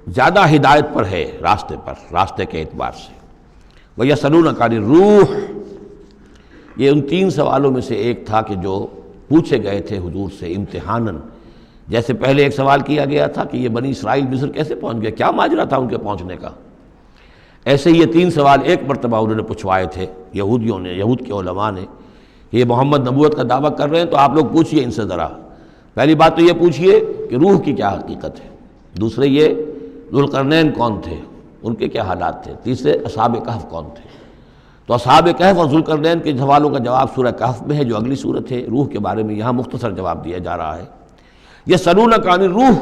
زیادہ ہدایت پر ہے، راستے پر، راستے کے اعتبار سے۔ وَيَسْأَلُونَكَ عَنِ الرُّوحِ، یہ ان 3 سوالوں میں سے ایک تھا کہ جو پوچھے گئے تھے حضور سے امتحاناً۔ جیسے پہلے ایک سوال کیا گیا تھا کہ یہ بنی اسرائیل مصر کیسے پہنچ گئے، کیا ماجرا تھا ان کے پہنچنے کا، ایسے ہی یہ 3 سوال ایک مرتبہ انہوں نے پوچھوائے تھے یہودیوں نے، یہود کے علماء نے۔ یہ محمد نبوت کا دعویٰ کر رہے ہیں تو آپ لوگ پوچھئے ان سے ذرا، پہلی بات تو یہ پوچھئے کہ روح کی کیا حقیقت ہے، دوسرے یہ ذوالقرنین کون تھے، ان کے کیا حالات تھے، تیسرے اصحاب کہف کون تھے۔ تو اصحاب کہف اور ذوالقرنین کے سوالوں کا جواب سورہ کہف میں ہے جو اگلی سورت ہے۔ روح کے بارے میں یہاں مختصر جواب دیا جا رہا ہے۔ یسألونک عن الروح،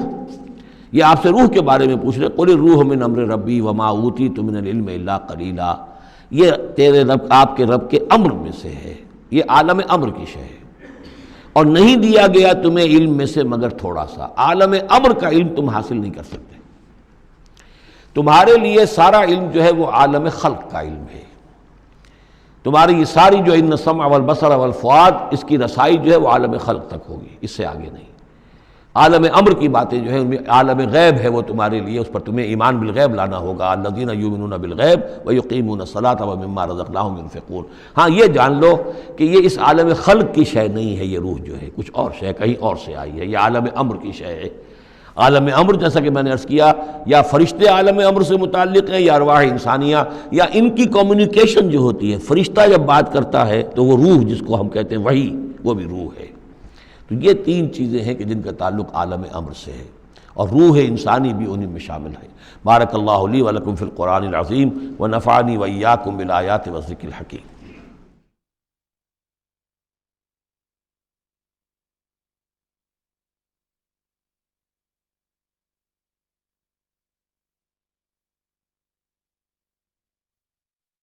یہ آپ سے روح کے بارے میں پوچھ رہے، قل الروح من امر ربی وما اوتیت من العلم الا قلیلا، یہ تیرے رب، آپ کے رب کے امر میں سے ہے، یہ عالم امر کی شے ہے، اور نہیں دیا گیا تمہیں علم میں سے مگر تھوڑا سا۔ عالم امر کا علم تم حاصل نہیں کر سکتے، تمہارے لیے سارا علم جو ہے وہ عالم خلق کا علم ہے۔ تمہاری یہ ساری جو ان السمع والبصر والفؤاد، اس کی رسائی جو ہے وہ عالم خلق تک ہوگی، اس سے آگے نہیں۔ عالم امر کی باتیں جو ہیں ان میں عالم غیب ہے، وہ تمہارے لیے، اس پر تمہیں ایمان بالغیب لانا ہوگا۔ الذین یؤمنون بالغیب ویقیمون الصلاۃ ومما رزقناہم ينفقون۔ ہاں یہ جان لو کہ یہ اس عالم خلق کی شے نہیں ہے، یہ روح جو ہے کچھ اور شے، کہیں اور سے آئی ہے، یہ عالم امر کی شے ہے۔ عالم امر جیسا کہ میں نے عرض کیا، یا فرشتے عالم امر سے متعلق ہیں، یا ارواح انسانیہ، یا ان کی کمیونیکیشن جو ہوتی ہے، فرشتہ جب بات کرتا ہے تو وہ روح جس کو ہم کہتے ہیں وحی، وہ بھی روح ہے۔ تو یہ 3 چیزیں ہیں کہ جن کا تعلق عالم امر سے ہے، اور روح انسانی بھی انہیں میں شامل ہے۔ بارک اللہ لی و لکم فی القرآن العظیم ونفعنی وإیاکم بالآیات والذکر الحکیم۔